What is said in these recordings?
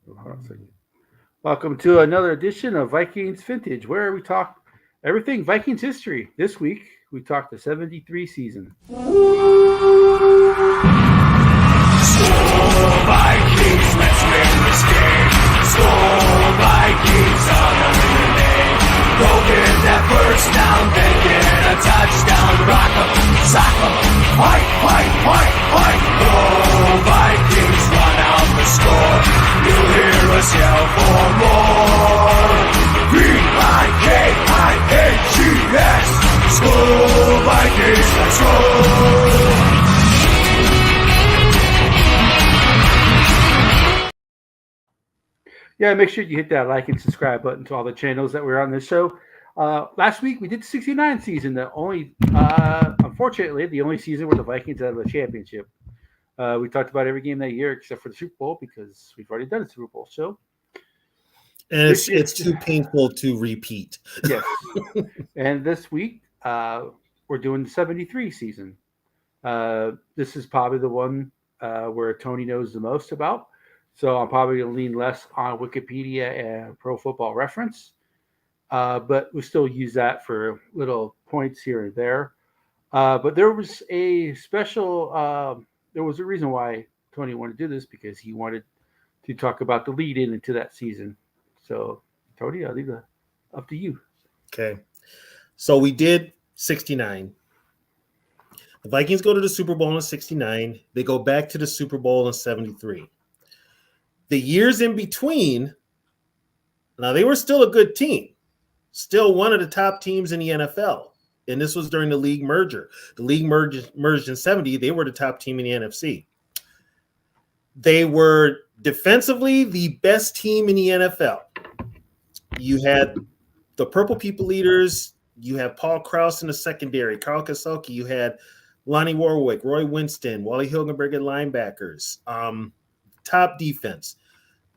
Hold on a second. Welcome to another edition of Vikings Vintage, where we talk everything Vikings history. This week, we talked the 73 season. Skol Vikings, let's win this game. Skol Vikings, honor your name. Go get that first down, then get a touchdown. Rock 'em, sock 'em, fight, fight, fight, fight. Go Vikings, run out the score. You'll hear us yell for more. V-I-K-I-N-G-S. Skol Vikings, let's roll. Yeah, make sure you hit that like and subscribe button to all the channels that we're on this show. Last week, we did the 69 season, unfortunately, the only season where the Vikings had a championship. We talked about every game that year except for the Super Bowl because we've already done a Super Bowl show. And it's too painful to repeat. Yes. And this week, we're doing the 73 season. This is probably the one where Tony knows the most about. So I'm probably going to lean less on Wikipedia and Pro Football Reference. But we still use that for little points here and there. But there was a special, there was a reason why Tony wanted to do this because he wanted to talk about the lead in into that season. So, Tony, I'll leave it up to you. Okay. So we did 69. The Vikings go to the Super Bowl in 69. They go back to the Super Bowl in 73. The years in between, now they were still a good team, still one of the top teams in the NFL. And this was during the league merger. The league merged in 70. They were the top team in the NFC. They were defensively the best team in the NFL. You had the Purple People Leaders. You had Paul Krause in the secondary, Carl Kaselke. You had Lonnie Warwick, Roy Winston, Wally Hilgenberg at linebackers. Top defense.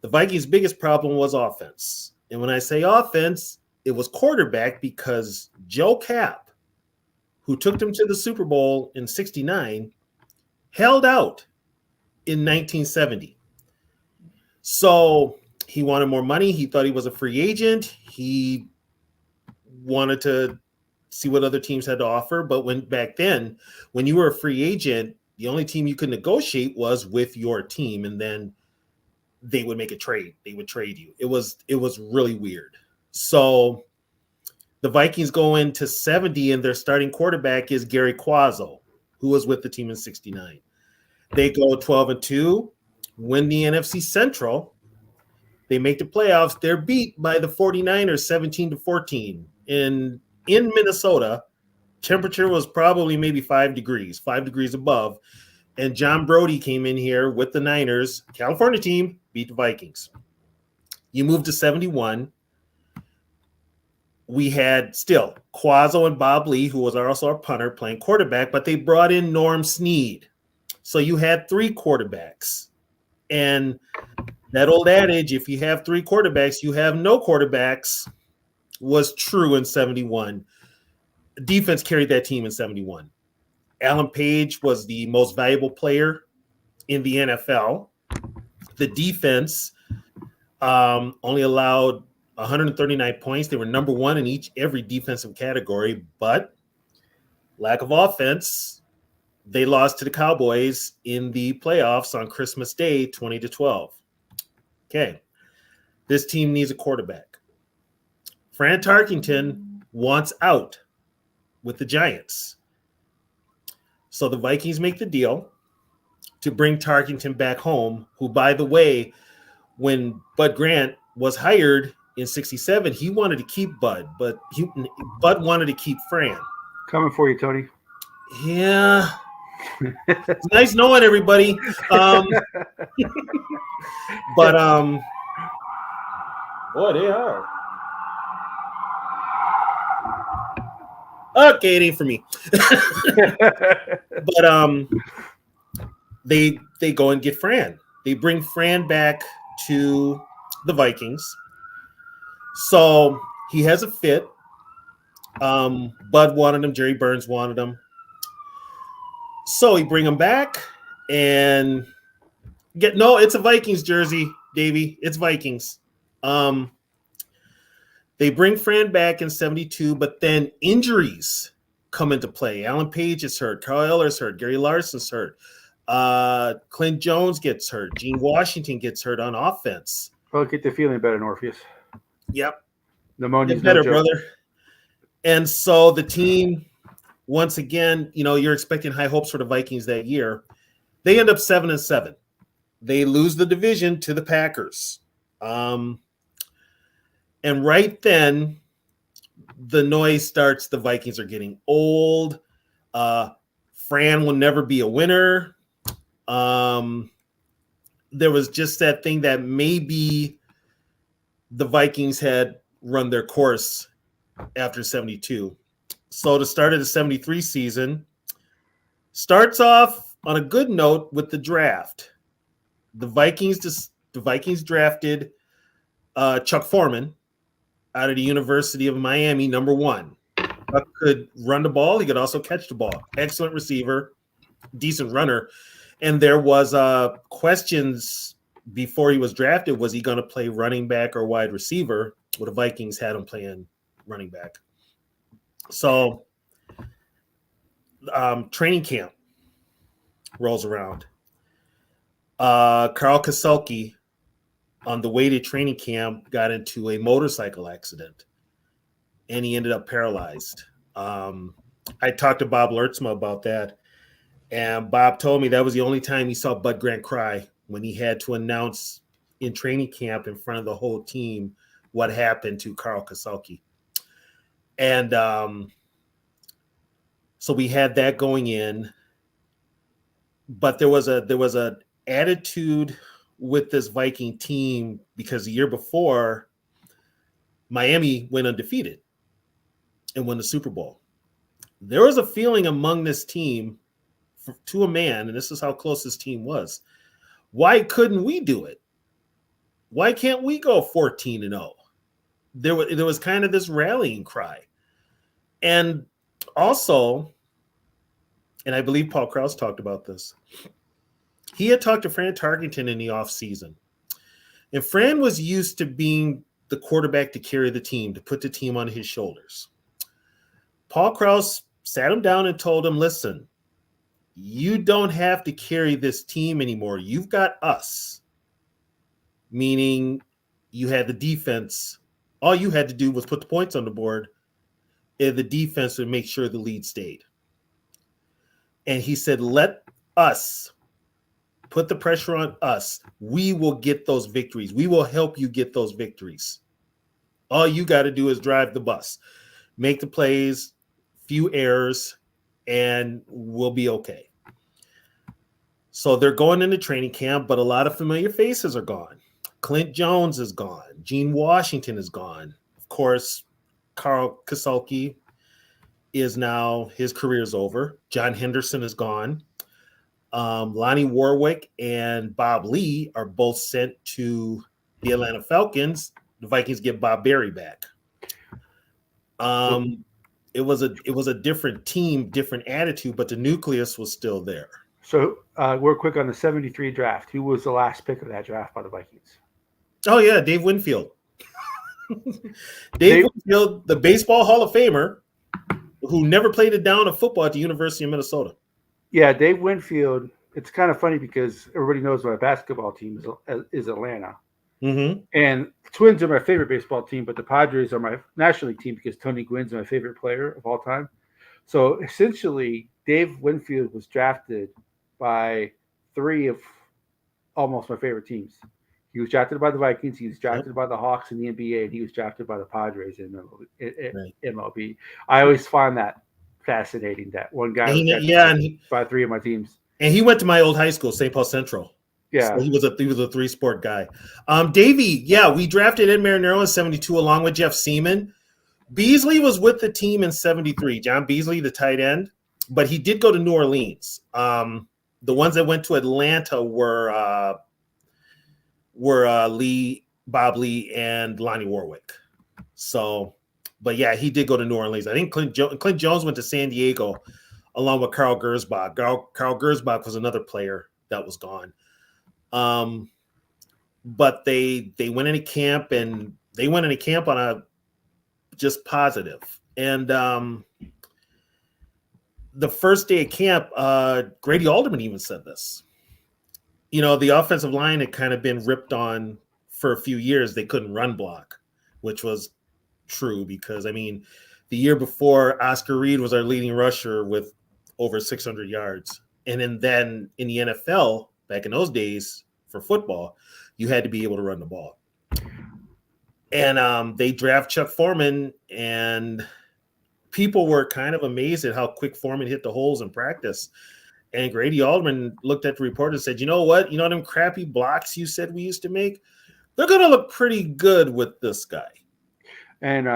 The Vikings' biggest problem was offense. And when I say offense, it was quarterback because Joe Kapp, who took them to the Super Bowl in 69, held out in 1970. So he wanted more money. He thought he was a free agent. He wanted to see what other teams had to offer. But back then, when you were a free agent, the only team you could negotiate was with your team, and then they would make a trade. They would trade you. It was really weird. So the Vikings go into 70, and their starting quarterback is Gary Quazzo, who was with the team in 69. They go 12-2, win the NFC Central. They make the playoffs. They're beat by the 49ers 17-14. In Minnesota, temperature was probably maybe 5 degrees above. And John Brody came in here with the Niners. California team beat the Vikings. You move to 71. We had still Quazzo and Bob Lee, who was also our punter, playing quarterback, but they brought in Norm Snead. So you had 3 quarterbacks. And that old adage, if you have 3 quarterbacks, you have no quarterbacks, was true in 71. Defense carried that team in 71. Alan Page was the most valuable player in the NFL. The defense only allowed 139 points. They were number 1 in every defensive category, but lack of offense, they lost to the Cowboys in the playoffs on Christmas Day, 20-12. Okay, this team needs a quarterback. Fran Tarkenton wants out with the Giants. So the Vikings make the deal to bring Tarkenton back home, who, by the way, when Bud Grant was hired in 67, he wanted to keep Bud, but Bud wanted to keep Fran. Coming for you, Tony. Yeah. It's nice knowing everybody. But boy, they are. Okay, it ain't for me. But they go and get Fran. They bring Fran back to the Vikings. So he has a fit. Bud wanted him. Jerry Burns wanted him. So he bring him back and it's a Vikings jersey. Davey. It's Vikings. They bring Fran back in 72, but then injuries come into play. Alan Page is hurt. Carl Eller's hurt. Gary Larson's hurt. Clint Jones gets hurt. Gene Washington gets hurt on offense. Well, get the feeling better, Orpheus. Yep. Pneumonia's Get better, no joke. brother. And so the team, once again, you're expecting high hopes for the Vikings that year. They end up 7-7. They lose the division to the Packers. And right then, the noise starts. The Vikings are getting old. Fran will never be a winner. There was just that thing that maybe the Vikings had run their course after 72. So the start of the 73 season starts off on a good note with the draft. The Vikings drafted Chuck Foreman out of the University of Miami, number 1. Chuck could run the ball. He could also catch the ball. Excellent receiver, decent runner. And there was questions before he was drafted. Was he going to play running back or wide receiver? Well, the Vikings had him playing running back. So training camp rolls around. Carl Kasulki, on the way to training camp, got into a motorcycle accident, and he ended up paralyzed. I talked to Bob Lertzma about that, and Bob told me that was the only time he saw Bud Grant cry, when he had to announce in training camp in front of the whole team what happened to Carl Kasulki. And so we had that going in, but there was a attitude with this Viking team, because the year before, Miami went undefeated and won the Super Bowl. There was a feeling among this team, to a man, and this is how close this team was. Why couldn't we do it? Why can't we go 14-0? There was kind of this rallying cry. And also, and I believe Paul Krause talked about this, he had talked to Fran Tarkenton in the offseason. And Fran was used to being the quarterback to carry the team, to put the team on his shoulders. Paul Krause sat him down and told him, listen, you don't have to carry this team anymore. You've got us. Meaning you had the defense. All you had to do was put the points on the board, and the defense would make sure the lead stayed. And he said, let us put the pressure on us. We will get those victories. We will help you get those victories. All you got to do is drive the bus, make the plays, few errors, and we'll be okay. So they're going into training camp, but a lot of familiar faces are gone. Clint Jones is gone. Gene Washington is gone. Of course, Carl Kasulki is now, his career's over. John Henderson is gone. Lonnie Warwick and Bob Lee are both sent to the Atlanta Falcons. The Vikings get Bob Berry back. It was a different team, different attitude, but the nucleus was still there. So real quick on the 73 draft, who was the last pick of that draft by the Vikings? Oh, yeah, Dave Winfield. Dave Winfield, the Baseball Hall of Famer, who never played a down of football at the University of Minnesota. Yeah, Dave Winfield. It's kind of funny because everybody knows my basketball team is Atlanta. Mm-hmm. And the Twins are my favorite baseball team, but the Padres are my National League team because Tony Gwynn's my favorite player of all time. So essentially, Dave Winfield was drafted by 3 of almost my favorite teams. He was drafted by the Vikings, he was drafted by the Hawks in the NBA, and he was drafted by the Padres in MLB. I always find that fascinating that one guy was by 3 of my teams. And he went to my old high school, St. Paul Central. Yeah, so he was a 3-sport guy. Davey, we drafted Ed Marinero in 72 along with Jeff Seaman. Beasley was with the team in 73. John Beasley, the tight end, but he did go to New Orleans. The ones that went to Atlanta were Bob Lee, and Lonnie Warwick. So, but yeah, he did go to New Orleans. I think Clint Jones went to San Diego along with Carl Gersbach. Carl Gersbach was another player that was gone. but they went into camp, and they went into camp on a just positive. And the first day of camp, Grady Alderman even said this. The offensive line had kind of been ripped on for a few years. They couldn't run block, which was true because, the year before, Oscar Reed was our leading rusher with over 600 yards. And then in the NFL, back in those days for football, you had to be able to run the ball. And they draft Chuck Foreman, and people were kind of amazed at how quick Foreman hit the holes in practice. And Grady Alderman looked at the report and said, you know what? Them crappy blocks you said we used to make? They're going to look pretty good with this guy. And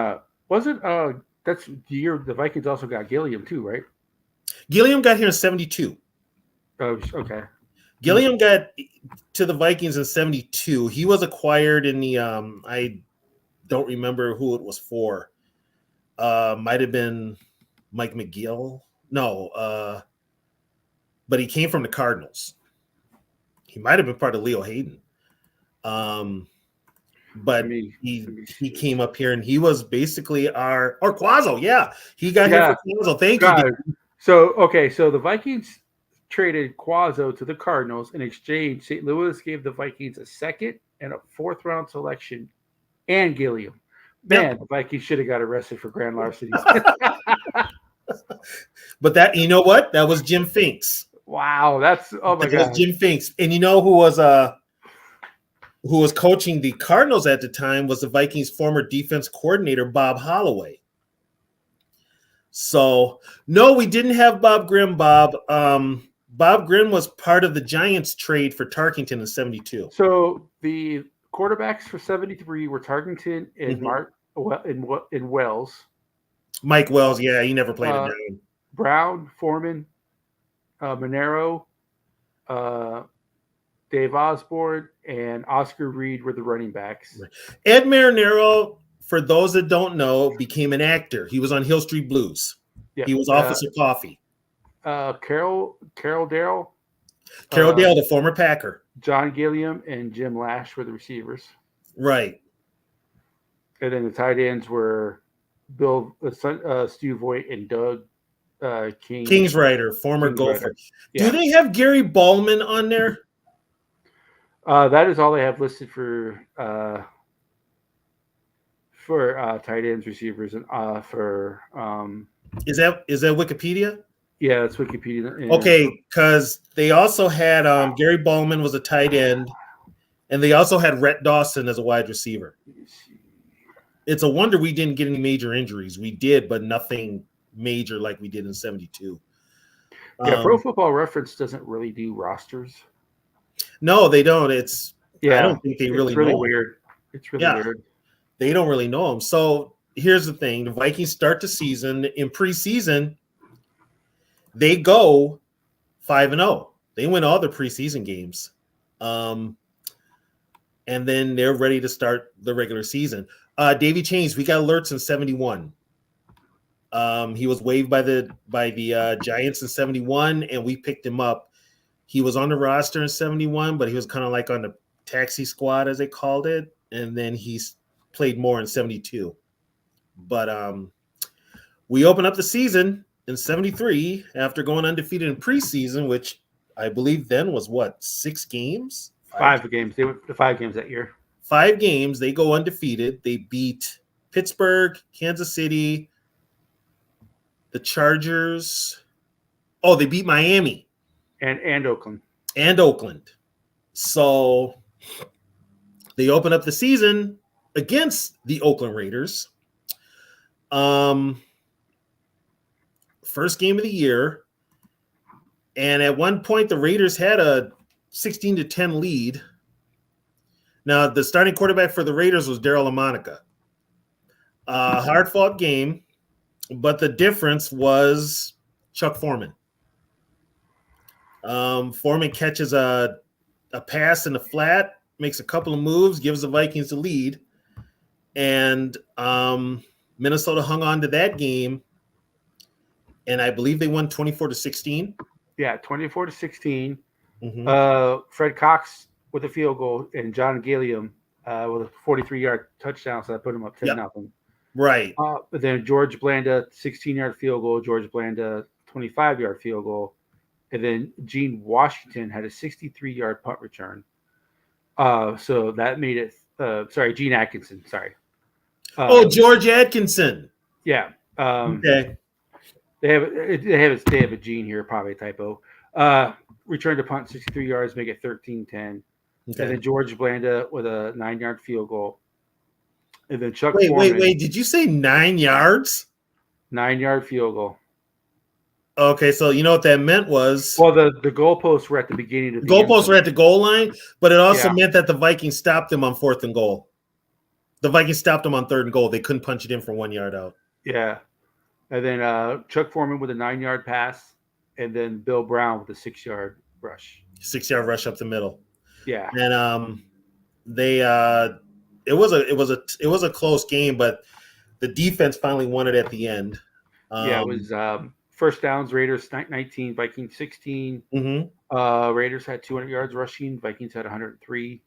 that's the year the Vikings also got Gilliam too, right? Gilliam got here in 72. Oh, okay. Gilliam got to the Vikings in 72. He was acquired in the I don't remember who it was for. Might have been Mike McGill. No, but he came from the Cardinals. He might have been part of Leo Hayden. But he came up here, and he was basically or Quazzo. Yeah, he got here for Quazzo. Thank you. So the Vikings traded Quazzo to the Cardinals. In exchange, St. Louis gave the Vikings a second and a fourth-round selection and Gilliam. Man, the Vikings should have got arrested for grand larceny. But that, you know what? That was Jim Finks. Wow, that's oh my god. That was Jim Finks. And you know who was coaching the Cardinals at the time was the Vikings' former defense coordinator, Bob Holloway. So, no, we didn't have Bob Grimm. Bob Grimm was part of the Giants trade for Tarkington in 72. So the quarterbacks for 73 were Tarkington and Mark in Wells. Mike Wells, yeah, he never played it down. Brown, Foreman, Monero, Dave Osborne, and Oscar Reed were the running backs. Ed Marinero, for those that don't know, became an actor. He was on Hill Street Blues. Yep. He was Officer Coffee. Carol Darrell. Carol Dale, the former Packer. John Gilliam and Jim Lash were the receivers. Right. And then the tight ends were Stu Voigt and Doug Kingsrider, former Gopher. Yeah. Do they have Gary Ballman on there? That is all they have listed for tight ends, receivers, and for is that Wikipedia? Yeah, that's Wikipedia. Yeah. Okay, because they also had Gary Ballman was a tight end, and they also had Rhett Dawson as a wide receiver. It's a wonder we didn't get any major injuries. We did, but nothing major like we did in 72. Yeah, Pro Football Reference doesn't really do rosters. No, they don't. I don't think they really know. Weird. It's really weird. They don't really know them. So here's the thing. The Vikings start the season. In preseason, they go 5-0. They win all the preseason games. And then they're ready to start the regular season. Davy Chains, we got alerts in 71. He was waived by the Giants in 71, and we picked him up. He was on the roster in 71, but he was kind of like on the taxi squad, as they called it. And then he's played more in 72. But we open up the season in 73 after going undefeated in preseason, which I believe then was 6 games? 5 games. They went to 5 games that year. 5 games. They go undefeated. They beat Pittsburgh, Kansas City, the Chargers. Oh, they beat Miami. And Oakland. And Oakland. So they open up the season against the Oakland Raiders. First game of the year. And at one point, the Raiders had a 16-10 lead. Now, the starting quarterback for the Raiders was Darryl LaMonica. Hard-fought game, but the difference was Chuck Foreman. Foreman catches a pass in the flat, makes a couple of moves, gives the Vikings the lead, and Minnesota hung on to that game, and I believe they won 24-16. Yeah, 24-16. Mm-hmm. Fred Cox with a field goal, and John Gilliam with a 43-yard touchdown, so that put him up 10 Yep. nothing. Right. But then George Blanda, 16-yard field goal. George Blanda, 25-yard field goal. And then Gene Washington had a 63-yard punt return. So that made it. Gene Atkinson. Sorry. George Atkinson. Yeah. Okay. They have a Gene here, probably a typo. Returned to punt 63 yards, make it 13-10. Okay. And then George Blanda with a 9-yard field goal. And then Chuck Wait. Foreman, Did you say 9 yards? 9-yard field goal. Okay, so you know what that meant was Well, the goalposts were at the beginning of the goalposts were at the goal line, but it also Yeah. meant that the Vikings stopped them on 4th and goal. The Vikings stopped them on 3rd and goal. They couldn't punch it in from 1 yard out. Yeah. And then Chuck Foreman with a 9-yard pass, and then Bill Brown with a 6-yard rush. 6-yard rush up the middle. Yeah. And they it was a close game, but the defense finally won it at the end. It was first downs, Raiders 19, Vikings 16. Mm-hmm. Raiders had 200 yards rushing, Vikings had 103.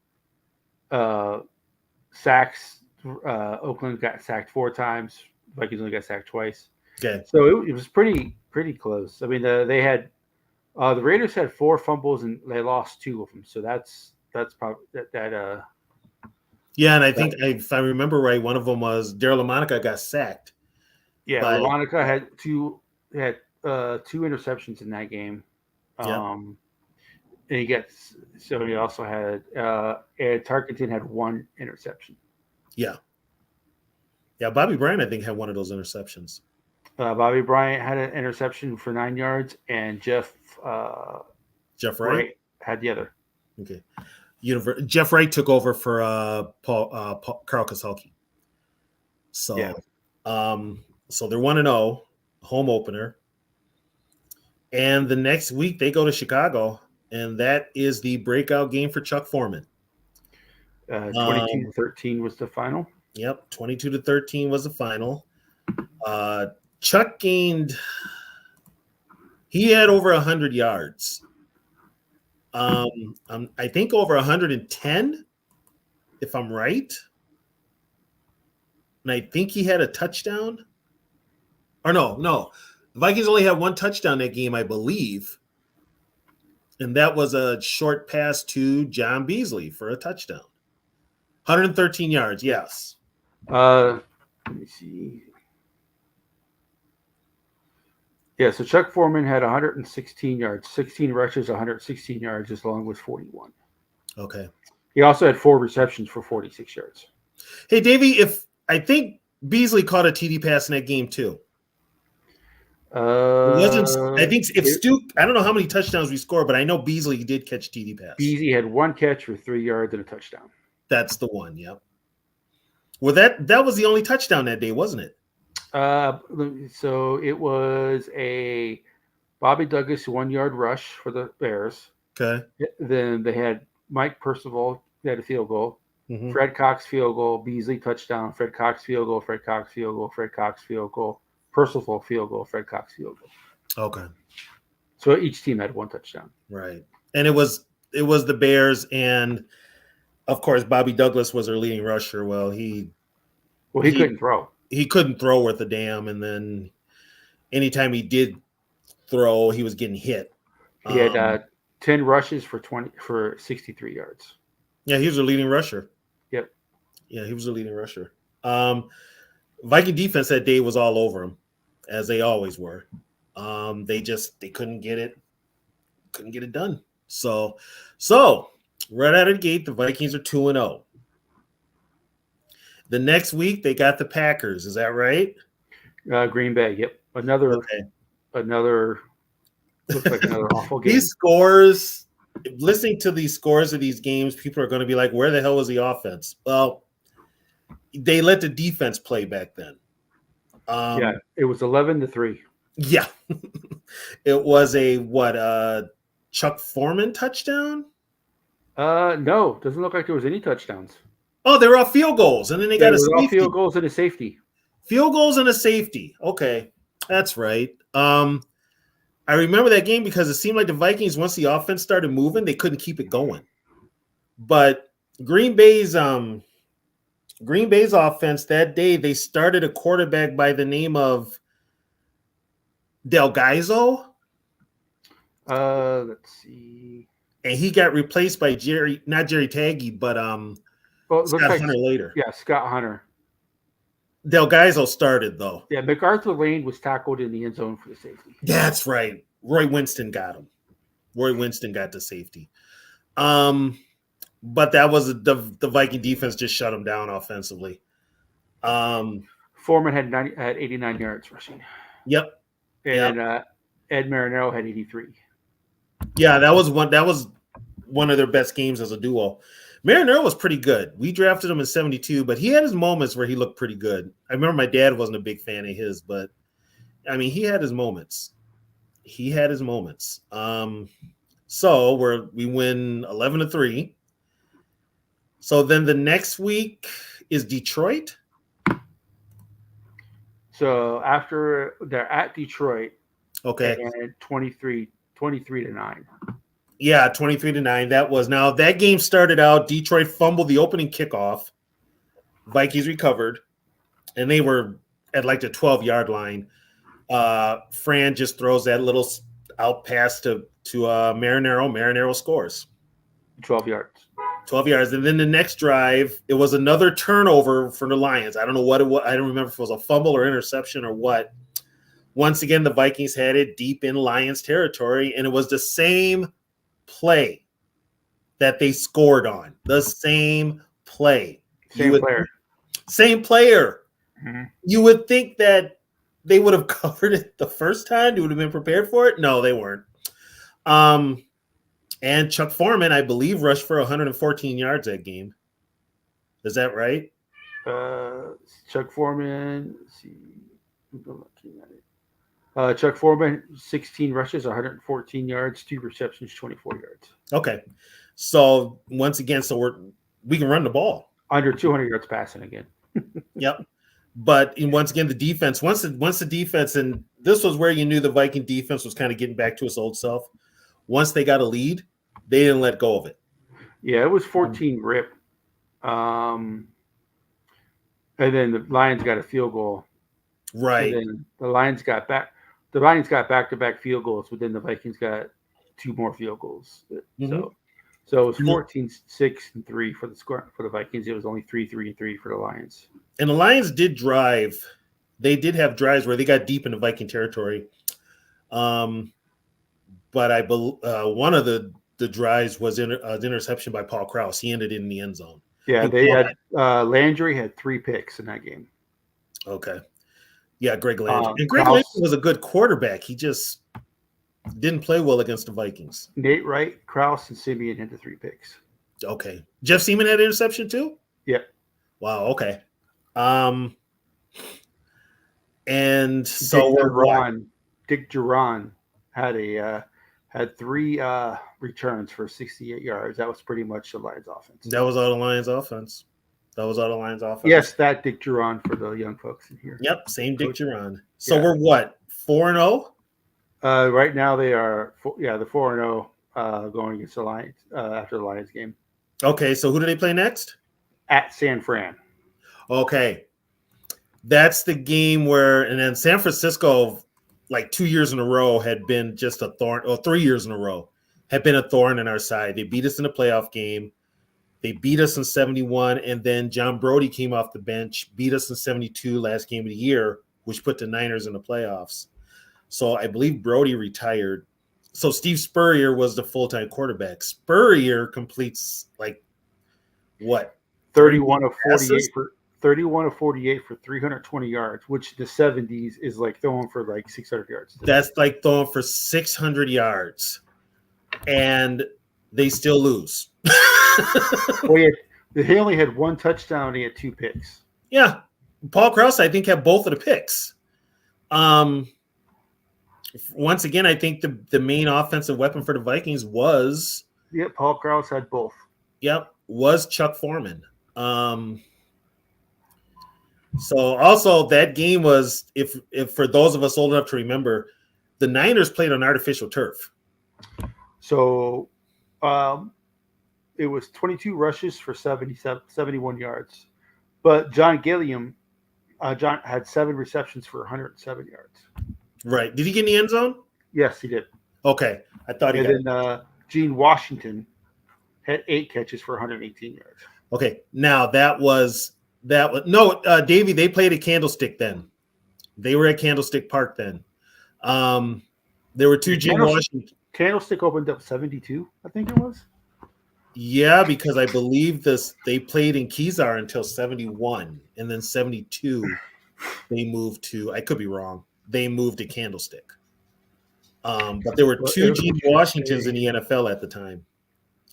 Sacks, Oakland got sacked 4 times, Vikings only got sacked twice. Okay. So it was pretty close. I mean, they had the Raiders had 4 fumbles and they lost 2 of them. So that's probably that. Yeah, and I think if I remember right, one of them was Daryl LaMonica got sacked. Yeah, But- LaMonica had 2 interceptions in that game. And he also had Ed Tarkenton had 1 interception. Yeah. Yeah, Bobby Bryant, I think, had one of those interceptions. Bobby Bryant had an interception for 9 yards, and Jeff Jeff Wright? Wright had the other. Okay. Jeff Wright took over for Carl Kasalki. So, Yeah. So they're 1-0, home opener. And the next week they go to Chicago, and that is the breakout game for Chuck Foreman. 22-13 was the final. Yep, 22-13 was the final. Chuck he had over 100 yards. I think over 110, if I'm right. And I think he had a touchdown. Or no. The Vikings only had 1 touchdown that game, I believe. And that was a short pass to John Beasley for a touchdown. 113 yards, yes. Let me see. Yeah, so Chuck Foreman had 116 yards, 16 rushes, 116 yards, as long as 41. Okay. He also had 4 receptions for 46 yards. Hey, Davey, I think Beasley caught a TD pass in that game too. I think if Stu, I don't know how many touchdowns we scored, but I know Beasley did catch TD pass. Beasley had 1 catch for 3 yards and a touchdown. That's the one, yep. Well, that was the only touchdown that day, wasn't it? So it was a Bobby Douglas 1-yard rush for the Bears. Okay. Then they had Mike Percival, they had a field goal. Mm-hmm. Fred Cox field goal, Beasley touchdown, Fred Cox field goal, Fred Cox field goal, Fred Cox field goal, Percival field goal, Fred Cox field goal. Okay. So each team had 1 touchdown. Right. And it was the Bears, and of course Bobby Douglas was their leading rusher. Well, he couldn't throw. He couldn't throw worth a damn, and then anytime he did throw, he was getting hit. He had 10 rushes for 63 yards. Yeah, he was their leading rusher. Yep. Yeah, he was the leading rusher. Viking defense that day was all over him, as they always were. They couldn't get it done. So right out of the gate, the Vikings are 2-0. The next week they got the Packers. Is that right? Green Bay. Yep. Another looks like another awful game. These scores, listening to these scores of these games, people are going to be like, where the hell was the offense? Well, they let the defense play back then. It was 11-3. Yeah. It was a Chuck Foreman touchdown? No, doesn't look like there was any touchdowns. Oh, they were all field goals, and then they got a all safety. field goals and a safety. Field goals and a safety. Okay, that's right. I remember that game because it seemed like the Vikings, once the offense started moving, they couldn't keep it going. But Green Bay's offense that day, they started a quarterback by the name of Del Gaizo, Let's see. and he got replaced by not Jerry Taggy, but Well, it looks Scott like Hunter later. yeah, Scott Hunter. Del Gaizo started though. Yeah, MacArthur Lane was tackled in the end zone for the safety. That's right. Roy Winston got him. Roy Winston got the safety. But that was the Viking defense just shut him down offensively. Foreman had 89 yards rushing. Yep. And Ed Marinero had 83. Yeah, that was one of their best games as a duo. Marinero was pretty good. We drafted him in 72, but he had his moments where he looked pretty good. I remember my dad wasn't a big fan of his, but I mean, he had his moments. So we win 11-3. So then the next week is Detroit. So after they're at Detroit, Okay. and 23-9. Yeah, 23-9. That game started out. Detroit fumbled the opening kickoff. Vikings recovered, and they were at like the 12-yard line. Fran just throws that little out pass to Marinero. Marinero scores 12 yards. 12 yards. And then the next drive, it was another turnover for the Lions. I don't know what it was. I don't remember if it was a fumble or interception or what. Once again, the Vikings had it deep in Lions territory, and it was the same play that they scored on. The same play. Same player. Same player. Mm-hmm. You would think that they would have covered it the first time. They would have been prepared for it. No, they weren't. And Chuck Foreman, I believe, rushed for 114 yards that game. Is that right? Chuck Foreman. Let's see. I'm looking at it. Chuck Foreman, 16 rushes, 114 yards, 2 receptions, 24 yards. Okay. So once again, we can run the ball. Under 200 yards passing again. Yep. But once again, the defense, once the defense, and this was where you knew the Viking defense was kind of getting back to its old self. Once they got a lead, they didn't let go of it. Yeah, it was 14 rip. And then the Lions got a field goal. Right. And then the Lions got back. The Lions got back-to-back field goals, but then the Vikings got 2 more field goals. Mm-hmm. So it was 14-6-3 for the Vikings. It was only 3-3-3 for the Lions. And the Lions did drive. They did have drives where they got deep into Viking territory. But I believe one of the drives was an interception by Paul Krause. He ended in the end zone. Yeah, they had Landry had 3 picks in that game. Okay. Yeah, Greg Landry. And Greg Landry was a good quarterback. He just didn't play well against the Vikings. Nate Wright, Krause, and Simeon had the 3 picks. Okay. Jeff Seaman had an interception too? Yep. Wow, okay. And so Dick Duran had 3 returns for 68 yards. That was pretty much the Lions offense. That was all the Lions offense. Yes, that Dick Duran for the young folks in here. Yep, same Dick Duran. So we're what, 4-0? Right now they are, the 4-0 going against the Lions after the Lions game. Okay, so who do they play next? At San Fran. Okay. That's the game where, and then San Francisco, like 2 years in a row, had been just a thorn, or 3 years in a row, had been a thorn in our side. They beat us in a playoff game. They beat us in 71, and then John Brody came off the bench, beat us in 72 last game of the year, which put the Niners in the playoffs. So I believe Brody retired. So Steve Spurrier was the full-time quarterback. Spurrier completes like what? 31 of 48 for 320 yards, which in the 70s is like throwing for like 600 yards. That's like throwing for 600 yards, and they still lose. Well, he only had 1 touchdown. And he had 2 picks. Yeah, Paul Krause, I think, had both of the picks. Once again, I think the main offensive weapon for the Vikings was Paul Krause had both. Yep, was Chuck Foreman. So also that game was, if for those of us old enough to remember, the Niners played on artificial turf. So it was 22 rushes for 71 yards. But John Gilliam, John had 7 receptions for 107 yards. Right. Did he get in the end zone? Yes, he did. Okay. I thought he And got. then Gene Washington had 8 catches for 118 yards. Okay. Now that was no, Davey. They played at Candlestick then. They were at Candlestick Park then. There were two Gene Washington. Candlestick opened up 72, I think it was. Yeah, because I believe they played in Kezar until 71, and then 72 they moved to. I could be wrong. They moved to Candlestick. But there were two Gene Washingtons in the NFL at the time.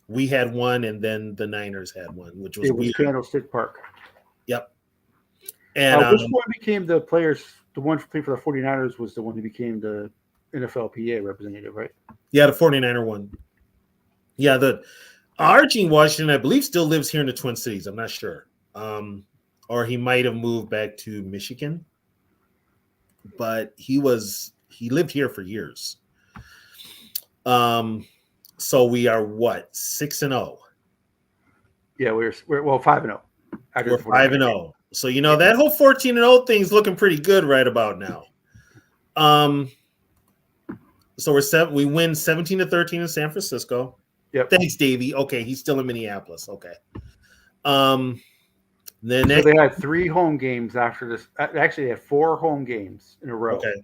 We had one, and then the Niners had one, which was weird. Candlestick Park. Yep. And which one became the players? The one who played for the 49ers was the one who became the NFLPA representative, right? Yeah, the 49er one. Yeah, our Gene Washington, I believe, still lives here in the Twin Cities. I'm not sure. Or he might have moved back to Michigan. But he lived here for years. So we are what, 6-0? Yeah, we're 5-0. We're 5-0. So that whole 14-0 thing's looking pretty good right about now. So we win 17-13 in San Francisco. Yep. Thanks, Davey. Okay, he's still in Minneapolis. Okay. So they had 3 home games after this. Actually, they had 4 home games in a row. Okay.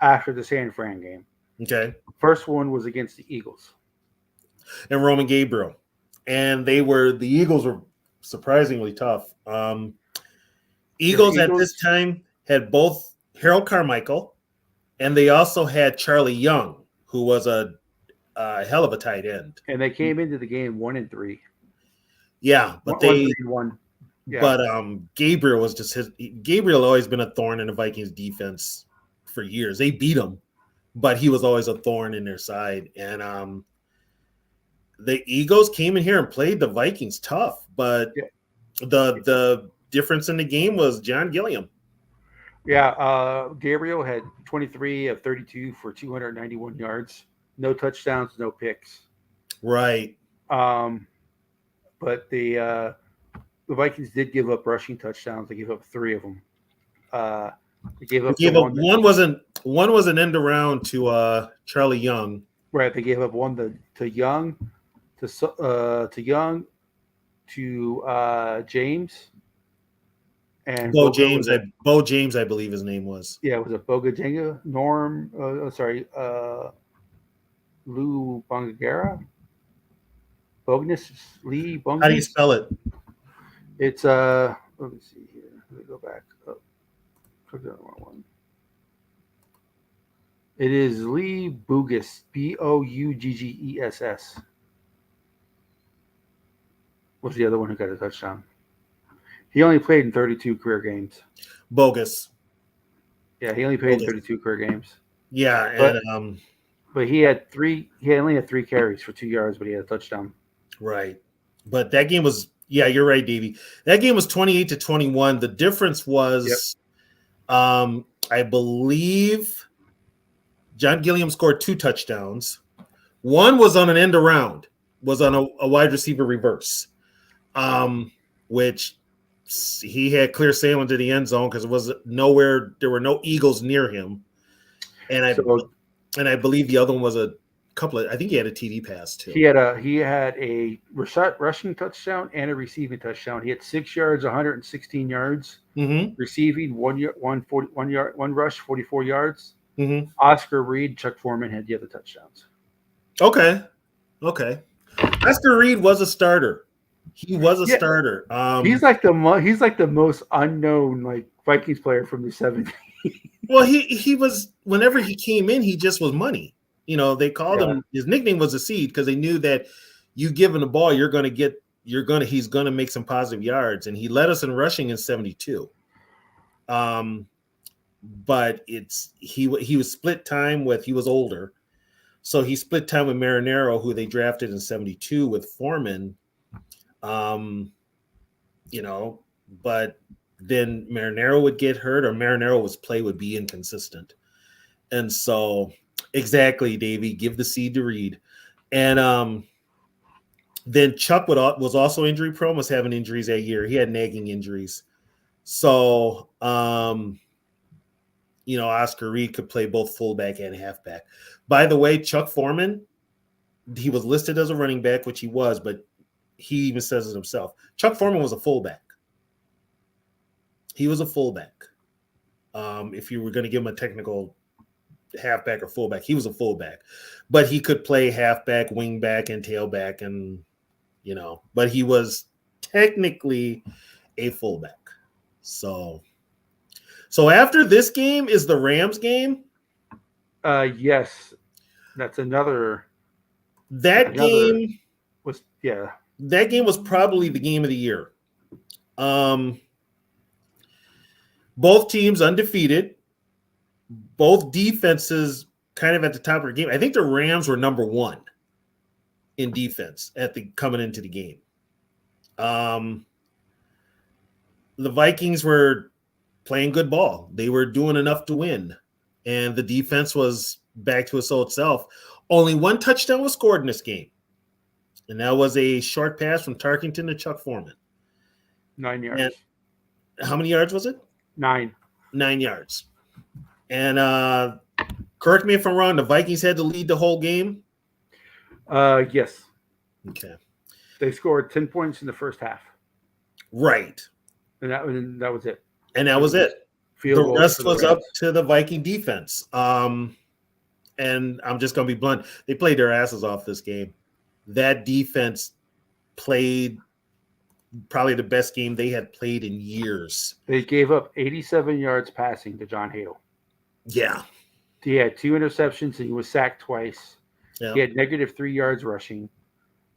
After the San Fran game. Okay. First one was against the Eagles. And Roman Gabriel. And the Eagles were surprisingly tough. Eagles at this time had both Harold Carmichael, and they also had Charlie Young, who was a hell of a tight end. And they came into the game 1-3. Yeah, but one. Yeah. But Gabriel was just Gabriel always been a thorn in the Vikings defense for years. They beat him, but he was always a thorn in their side. And the Eagles came in here and played the Vikings tough, but the difference in the game was John Gilliam. Yeah, Gabriel had 23 of 32 for 291 yards. No touchdowns, no picks. Right. But the Vikings did give up rushing touchdowns. They gave up 3 of them. They gave up one was an end around to Charlie Young. Right. They gave up one to Young, to James, and Bo James. Bo James, I believe his name was. Yeah, it was a Bogajenga, Norm. Lou Bongagara. Bognis Lee Bongnis. How do you spell it? It's let me see here. Let me go back. Oh, click the wrong one. It is Lee Bougess, Bouggeess. Was the other one who got a touchdown? He only played in 32 career games. Bogus. Yeah, he only played in 32 career games. Yeah, but he had 3. He only had 3 carries for 2 yards, but he had a touchdown. Right, but that game was. Yeah, you're right, Davey. That game was 28-21. The difference was, I believe, John Gilliam scored 2 touchdowns. One was on an end around, was on a wide receiver reverse, which he had clear sailing to the end zone because it was nowhere. There were no Eagles near him, and I believe the other one was a couple of. I think he had a TD pass too. He had a rushing touchdown and a receiving touchdown. He had 6 yards, 116 yards. Mm-hmm. Receiving 1 rush, 44 yards. Mm-hmm. Oscar Reed, Chuck Foreman had the other touchdowns. Okay. Oscar Reed was a starter. He was a starter. He's like the most unknown Vikings player from the 70s. Well, he was, whenever he came in, he just was money. They called him, his nickname was a seed because they knew that you give him the ball, he's going to make some positive yards. And he led us in rushing in 72. But he was split time with, he was older. So he split time with Marinero, who they drafted in 72 with Foreman. But then Marinero would get hurt, or Marinero's play would be inconsistent. And so, exactly, Davey, give the seed to Reed. And Then Chuck was also injury prone, was having injuries that year. He had nagging injuries. So, Oscar Reed could play both fullback and halfback. By the way, Chuck Foreman, he was listed as a running back, which he was, but he even says it himself. Chuck Foreman was a fullback. He was a fullback. If you were going to give him a technical halfback or fullback, he was a fullback. But he could play halfback, wingback, and tailback, and but he was technically a fullback. So after this game is the Rams game. Yes, that's another. That game was That game was probably the game of the year. Both teams undefeated. Both defenses kind of at the top of the game. I think the Rams were number one in defense coming into the game. The Vikings were playing good ball. They were doing enough to win, and the defense was back to its old self. Only one touchdown was scored in this game, and that was a short pass from Tarkington to Chuck Foreman. 9 yards. And how many yards was it? 9. 9 yards. And correct me if I'm wrong, the Vikings had to lead the whole game? Yes. Okay. They scored 10 points in the first half. Right. And that was it. And that was it. The rest was up to the Viking defense. And I'm just going to be blunt. They played their asses off this game. That defense played probably the best game they had played in years. They gave up 87 yards passing to John Hale. Yeah. He had 2 interceptions and he was sacked twice. Yeah. He had -3 yards rushing.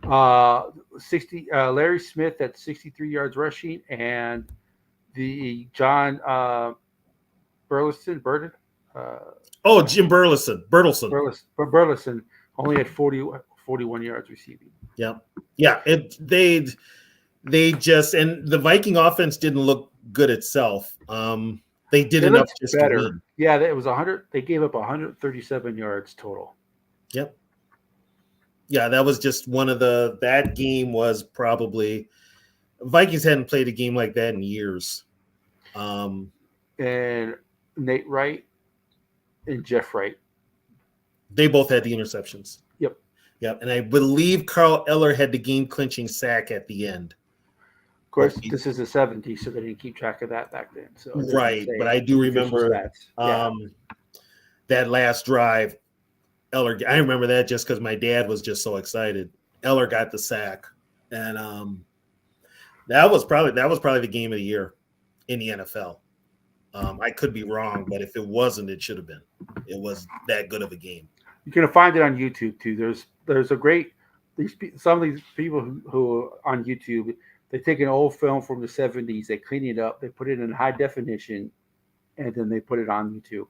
Larry Smith at 63 yards rushing, and the John Burleson Jim Burleson only had 41 yards receiving. Yeah. They just, and the Viking offense didn't look good itself. They did enough just better. To win. Yeah, it was 100. They gave up 137 yards total. Yep. Yeah, that was just that game was probably, Vikings hadn't played a game like that in years. And Nate Wright and Jeff Wright. They both had the interceptions. Yep. And I believe Carl Eller had the game-clinching sack at the end. Of course, this is the 70s, so they didn't keep track of that back then. So right, but I do remember that last drive. Eller, I remember that just because my dad was just so excited. Eller got the sack, and that was probably the game of the year in the NFL. I could be wrong, but if it wasn't, it should have been. It was that good of a game. You can find it on YouTube too. There's a great some of these people who on YouTube, they take an old film from the 70s, they clean it up, they put it in high definition, and then they put it on YouTube.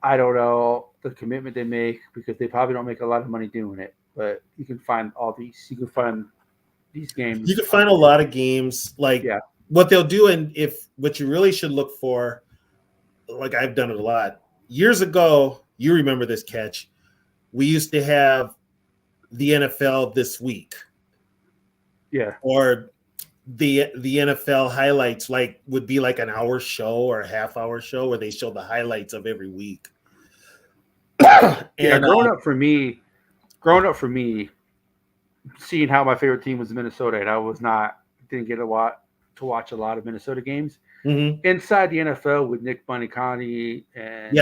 I don't know the commitment they make because they probably don't make a lot of money doing it, but you can find all these. You can find these games. You can find a lot of games what they'll do, and what you really should look for, like I've done it a lot years ago. You remember this catch? We used to have the NFL This Week. Yeah. Or the NFL highlights would be like an hour show or a half-hour show where they show the highlights of every week. And growing up for me, seeing how my favorite team was Minnesota, and I didn't get to watch a lot of Minnesota games. Mm-hmm. Inside the NFL with Nick Buoniconti, and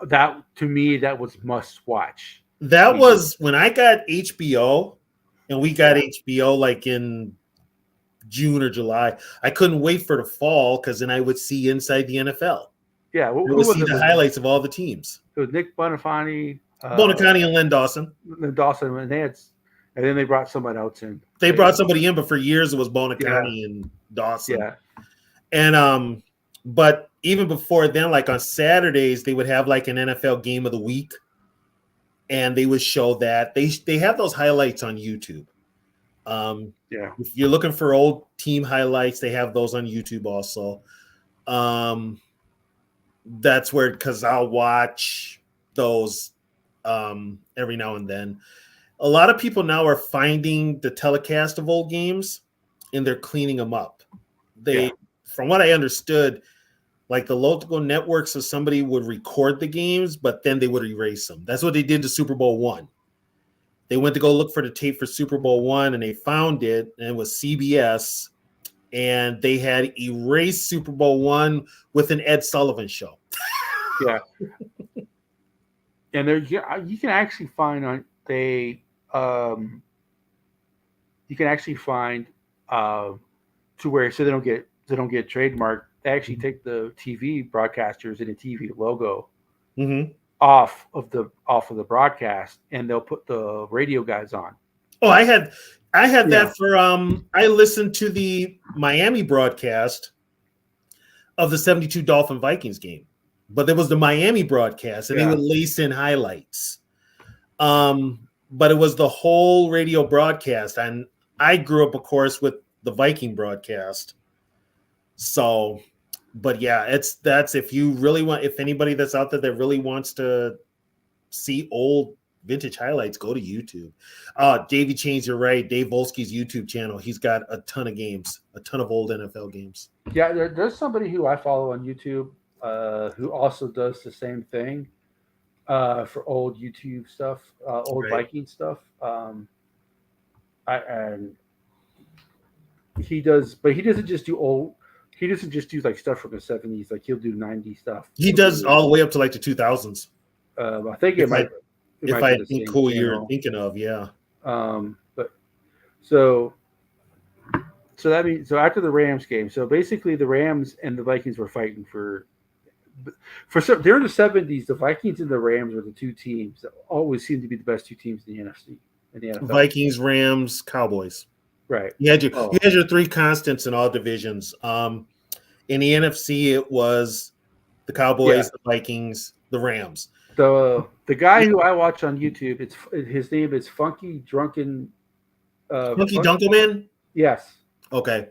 that to me that was must watch. That was when I got HBO, and we got HBO like in June or July. I couldn't wait for the fall because then I would see inside the NFL. Yeah, I would see the highlights of all the teams. It was Nick Buoniconti, and Len Dawson. And then they brought somebody else in. They brought somebody in, but for years it was Buoniconti and Dawson. Yeah, and but even before then, like on Saturdays, they would have like an NFL game of the week, and they would show that they have those highlights on YouTube. If you're looking for old team highlights, they have those on YouTube also. That's where, because I'll watch those every now and then. a lot of people now are finding the telecast of old games and they're cleaning them up. From what I understood, like the local networks, so somebody would record the games, but then they would erase them. That's what they did to Super Bowl I. They went to go look for the tape for Super Bowl I, and they found it, and it was CBS, and they had erased Super Bowl I with an Ed Sullivan show. Yeah. And there, you can actually find you can actually find to where so they don't get trademarked. They actually take the TV broadcasters and the TV logo off of the broadcast, and they'll put the radio guys on. Oh, I had that for I listened to the Miami broadcast of the 72 Dolphin Vikings game. But there was the Miami broadcast, and they would lace in highlights. But it was the whole radio broadcast, and I grew up, of course, with the Viking broadcast. So, but yeah, that's if you really want, if anybody that's out there that really wants to see old vintage highlights, go to YouTube. Davey Chains, you're right. Dave Volsky's YouTube channel. He's got a ton of games, a ton of old NFL games. Yeah, there's somebody who I follow on YouTube. Who also does the same thing for old YouTube stuff, old Viking stuff. And he does, but he doesn't just do old. He doesn't just do like stuff from the 70s. Like he'll do 90s stuff. He does all the way up to like the 2000s. I think it might. If I think cool you're thinking of, yeah. But so that means after the Rams game, so basically the Rams and the Vikings were fighting for some during the 70s. The Vikings and the Rams were the two teams that always seemed to be the best two teams in the NFC. In the NFL. Vikings, Rams, Cowboys. Right. You had your three constants in all divisions. In the NFC, it was the Cowboys, the Vikings, the Rams. The guy who I watch on YouTube, his name is Funky Drunken. Funky Dunkelman? Yes. Okay.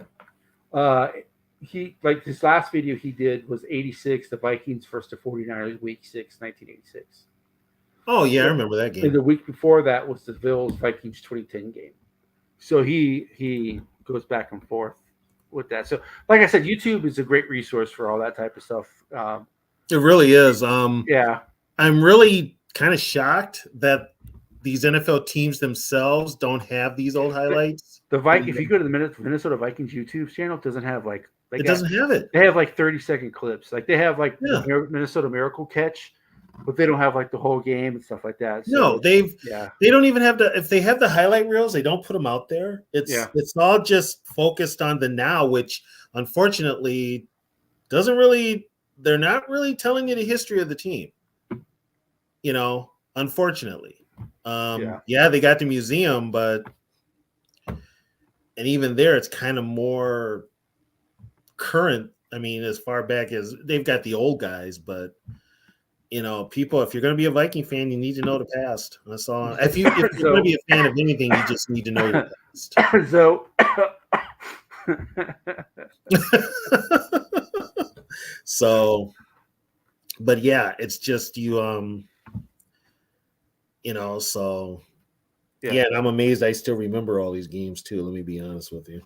He like his last video he did was 86, the Vikings versus the 49ers, week 6, 1986. Oh yeah, I remember that game. And the week before that was the Bills Vikings 2010 game. So he goes back and forth with that. So like I said, YouTube is a great resource for all that type of stuff. It really is. Yeah. I'm really kind of shocked that these NFL teams themselves don't have these old highlights. If you go to the Minnesota Vikings YouTube channel, it doesn't have like doesn't have it. They have like 30-second clips. Like they have like the Minnesota Miracle catch, but they don't have like the whole game and stuff like that. So, no, they don't even have if they have the highlight reels, they don't put them out there. It's all just focused on the now, which unfortunately they're not really telling you the history of the team. You know, unfortunately. They got the museum, and even there it's kind of more current. I mean, as far back as they've got the old guys, but you know, people, if you're going to be a Viking fan, you need to know the past. That's all. If you're going to be a fan of anything, you just need to know your past. So, but yeah, it's just you know, so yeah, and I'm amazed I still remember all these games too. Let me be honest with you.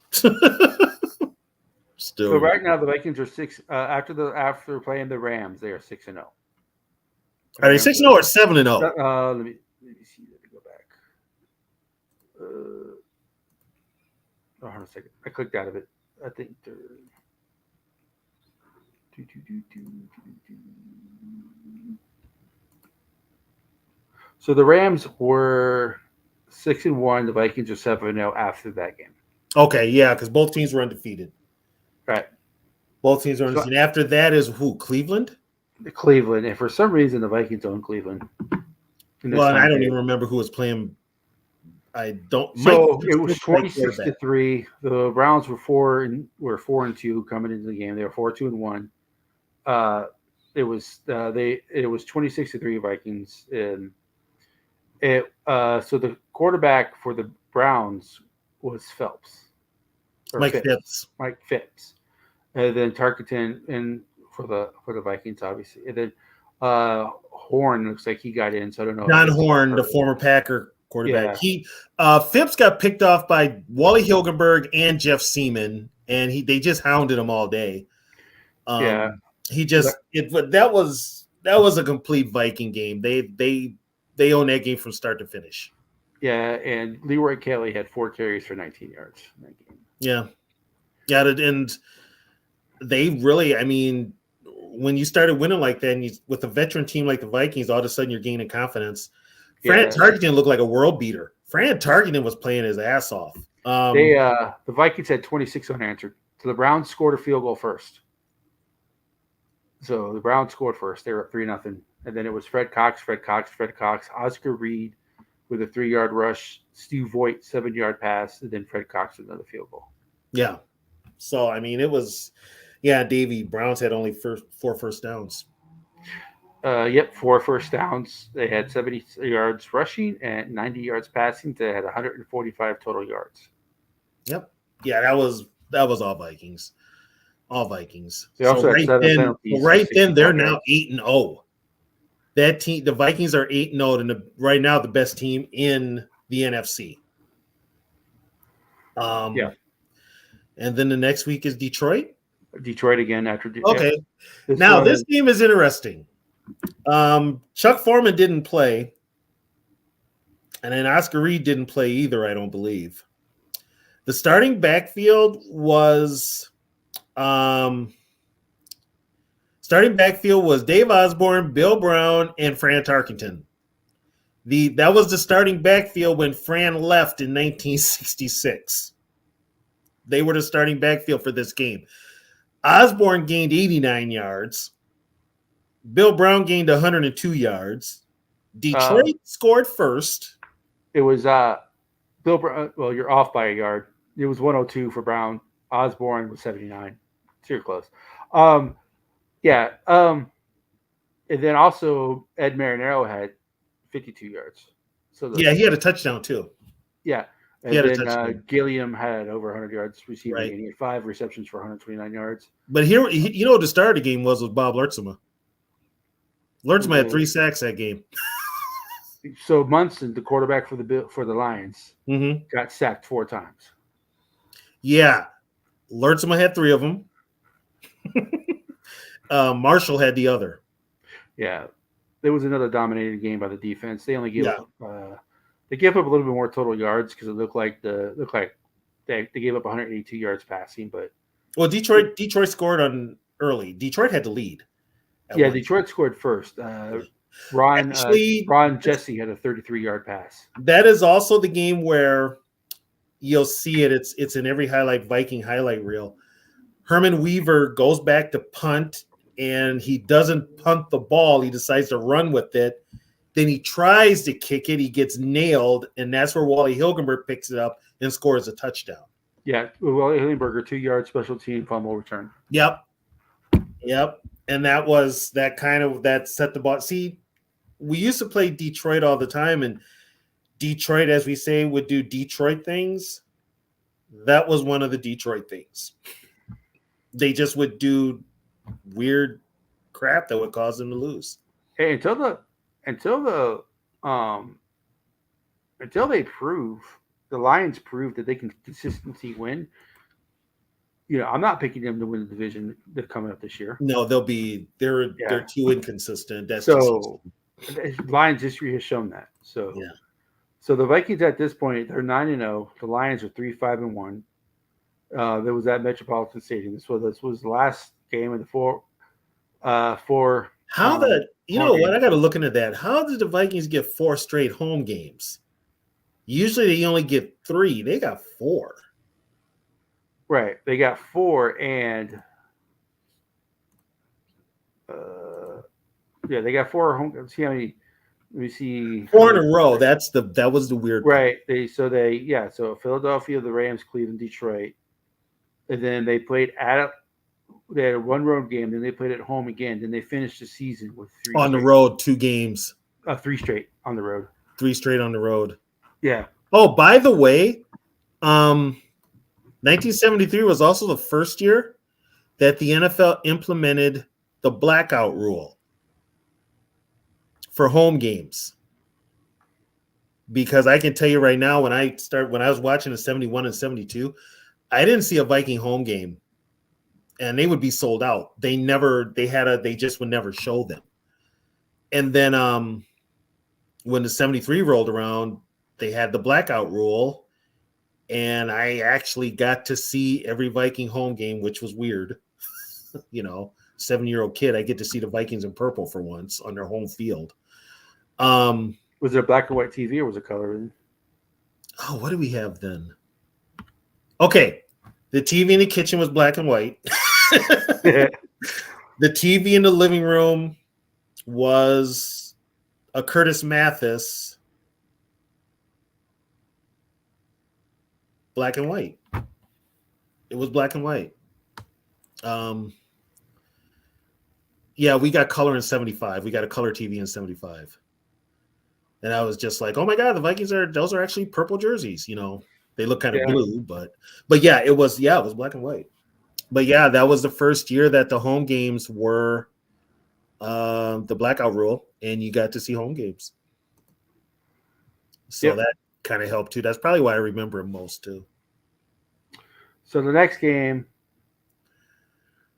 So right now the Vikings are 6 after playing the Rams, they are 6-0. Are they 6-0 or 7-0? Let me see. Let me go back. Hold on a second. I clicked out of it. I think they're. So the Rams were 6-1. The Vikings are 7-0 after that game. Okay, yeah, because both teams were undefeated. Right. Both teams are undefeated. After that is who? Cleveland? Cleveland, and for some reason the Vikings own Cleveland. Well, I don't even remember who was playing. I don't. So it was 26-3. The Browns were 4-2 coming into the game. They were 4-2-1. It was 26-3 Vikings, and so the quarterback for the Browns was Phipps. Mike Phipps. Mike Phipps, and then Tarkenton and for the Vikings, obviously, and then Horn looks like he got in. So I don't know. John Horn, the former Packer quarterback. Yeah. Phipps got picked off by Wally Hilgenberg and Jeff Seaman, and they just hounded him all day. Yeah. But that was a complete Viking game. They own that game from start to finish. Yeah, and Leroy Kelly had 4 carries for 19 yards in that game. Yeah. And they really, I mean, when you started winning like that, and with a veteran team like the Vikings, all of a sudden you're gaining confidence. Fran Tarkenton looked like a world beater. Fran Tarkenton was playing his ass off. The Vikings had 26 unanswered. So the Browns scored a field goal first. So the Browns scored first. They were up 3-0. And then it was Fred Cox, Oscar Reed with a 3-yard rush, Stu Voigt 7-yard pass, and then Fred Cox with another field goal. Yeah. So I mean, it was, Davey, Browns had only 4 first downs. 4 first downs. They had 70 yards rushing and 90 yards passing. They had 145 total yards. Yep. Yeah, that was all Vikings. All Vikings. They also had 7 penalties. Right then, they're now 8-0. That team, the Vikings are 8-0, and right now the best team in the NFC. And then the next week is Detroit. Detroit again after. Okay. Now this game is interesting. Chuck Foreman didn't play, and then Oscar Reed didn't play either, I don't believe. The starting backfield was Dave Osborne, Bill Brown, and Fran Tarkenton. That was the starting backfield when Fran left in 1966. They were the starting backfield for this game. Osborne gained 89 yards. Bill Brown gained 102 yards. Detroit scored first. It was Bill Brown. Well, you're off by a yard. It was 102 for Brown. Osborne was 79. So you're close. And then also Ed Marinero had 52 yards. So he had a touchdown too. Yeah. And then Gilliam had over 100 yards receiving. Right. And he had 5 receptions for 129 yards. But here, the start of the game was Bob Lertzema. Lertzema had 3 sacks that game. So Munson, the quarterback for the Lions, got sacked 4 times. Yeah. Lertzema had 3 of them. Marshall had the other. Yeah. There was another dominated game by the defense. They only gave up they gave up a little bit more total yards because it looked like they gave up 182 yards passing, but Detroit scored on early. Detroit had the lead. Detroit scored first. Ron Jesse had a 33-yard pass. That is also the game where you'll see it. It's in every Viking highlight reel. Herman Weaver goes back to punt, and he doesn't punt the ball. He decides to run with it. Then he tries to kick it. He gets nailed, and that's where Wally Hilgenberg picks it up and scores a touchdown. Yeah, Wally Hilgenberg, 2-yard special team fumble return. Yep. And that set the ball. See, we used to play Detroit all the time, and Detroit, as we say, would do Detroit things. That was one of the Detroit things. They just would do weird crap that would cause them to lose. Hey, until they prove the Lions prove that they can consistently win. I'm not picking them to win the division that's coming up this year. No, they're too inconsistent. Lions history has shown that. So the Vikings at this point, they're 9-0. The Lions are 3-5-1. There was at Metropolitan Stadium. This was the last game of the four. I got to look into that. How did the Vikings get 4 straight home games? Usually they only get 3. They got 4. Right. They got 4, and they got 4 home. Let's see how many. Let me see. 4 in a row. That was the weird. Right. So Philadelphia, the Rams, Cleveland, Detroit, and then they played They had 1 road game, then they played at home again. Then they finished the season with 3 on the road, 2 games. 3 straight on the road. 3 straight on the road. Yeah. Oh, by the way, 1973 was also the first year that the NFL implemented the blackout rule for home games. because I can tell you right now, when I was watching the 71 and 72, I didn't see a Viking home game, and they would be sold out. They just would never show them. And then when the 73 rolled around, they had the blackout rule, and I actually got to see every Viking home game, which was weird. 7-year-old kid, I get to see the Vikings in purple for once on their home field. Was it a black and white TV or was it color? Oh, what do we have then? Okay, the TV in the kitchen was black and white. The TV in the living room was a Curtis Mathis, black and white. It was black and white. Yeah, we got color in 75. We got a color TV in 75. And I was just like, oh my God, the Vikings those are actually purple jerseys. They look kind of blue, but yeah, it was black and white. But yeah, that was the first year that the home games were the blackout rule, and you got to see home games. So that kind of helped too. That's probably why I remember it most too. So the next game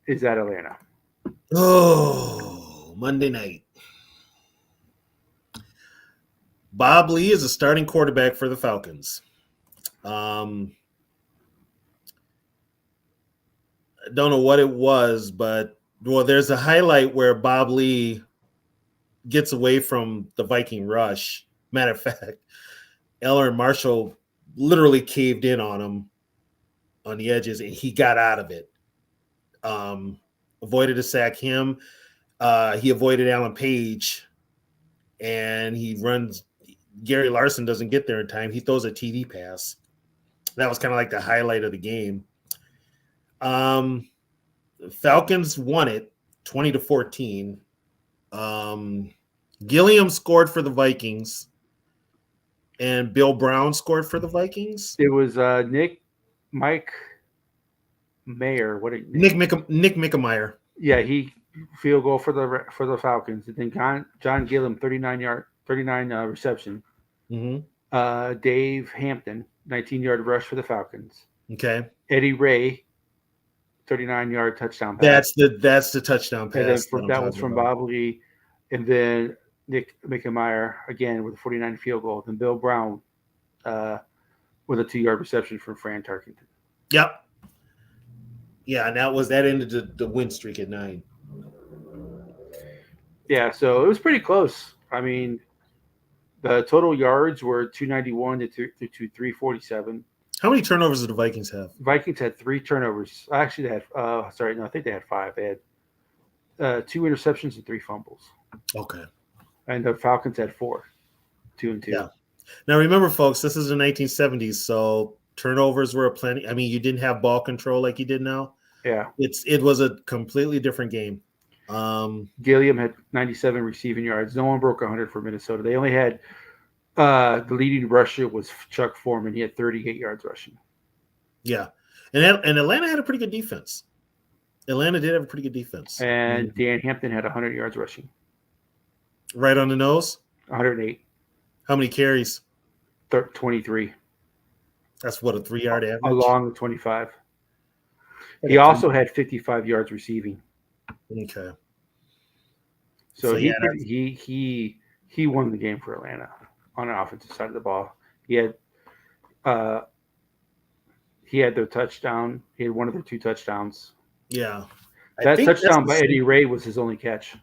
is at Atlanta. Oh, Monday night. Bob Lee is a starting quarterback for the Falcons. I don't know what it was, but there's a highlight where Bob Lee gets away from the Viking rush. Matter of fact, Eller and Marshall literally caved in on him on the edges, and he got out of it. Avoided a sack. He avoided Alan Page, and he runs. Gary Larson doesn't get there in time. He throws a TD pass. That was kind of like the highlight of the game. Falcons won it 20-14. Gilliam scored for the Vikings, and Bill Brown scored for the Vikings. It was Mike Mayer. Nick Mickemeyer. Yeah, he field goal for the Falcons. And then John Gilliam, 39 reception. Mm-hmm. Dave Hampton, 19-yard rush for the Falcons. Okay. Eddie Ray, 39-yard touchdown pass. That's the touchdown pass. And then that was from Bob Lee, and then Nick Mickemeyer again with a 49 field goal. Then Bill Brown with a 2-yard reception from Fran Tarkenton. Yep. Yeah, and that ended the win streak at 9. Yeah, so it was pretty close. I mean, the total yards were 291 to 347. How many turnovers did the Vikings have? Vikings had 3 turnovers. Actually, they had I think they had 5. They had 2 interceptions and 3 fumbles. Okay. And the Falcons had 4, 2 and 2. Yeah. Now remember, folks, this is the 1970s, so turnovers were aplenty. I mean, you didn't have ball control like you did now. Yeah. It was a completely different game. Gilliam had 97 receiving yards. No one broke 100 for Minnesota. They only had the leading rusher was Chuck Foreman. He had 38 yards rushing. Yeah, and Atlanta had a pretty good defense. Atlanta did have a pretty good defense. And Dan Hampton had 100 yards rushing. Right on the nose? 108. How many carries? 23. That's what, a 3-yard average? Along the 25. He also had 55 yards receiving. Okay. So he won the game for Atlanta on the offensive side of the ball. He had their touchdown. He had one of their 2 touchdowns. Yeah. That touchdown by Eddie Ray was his only catch.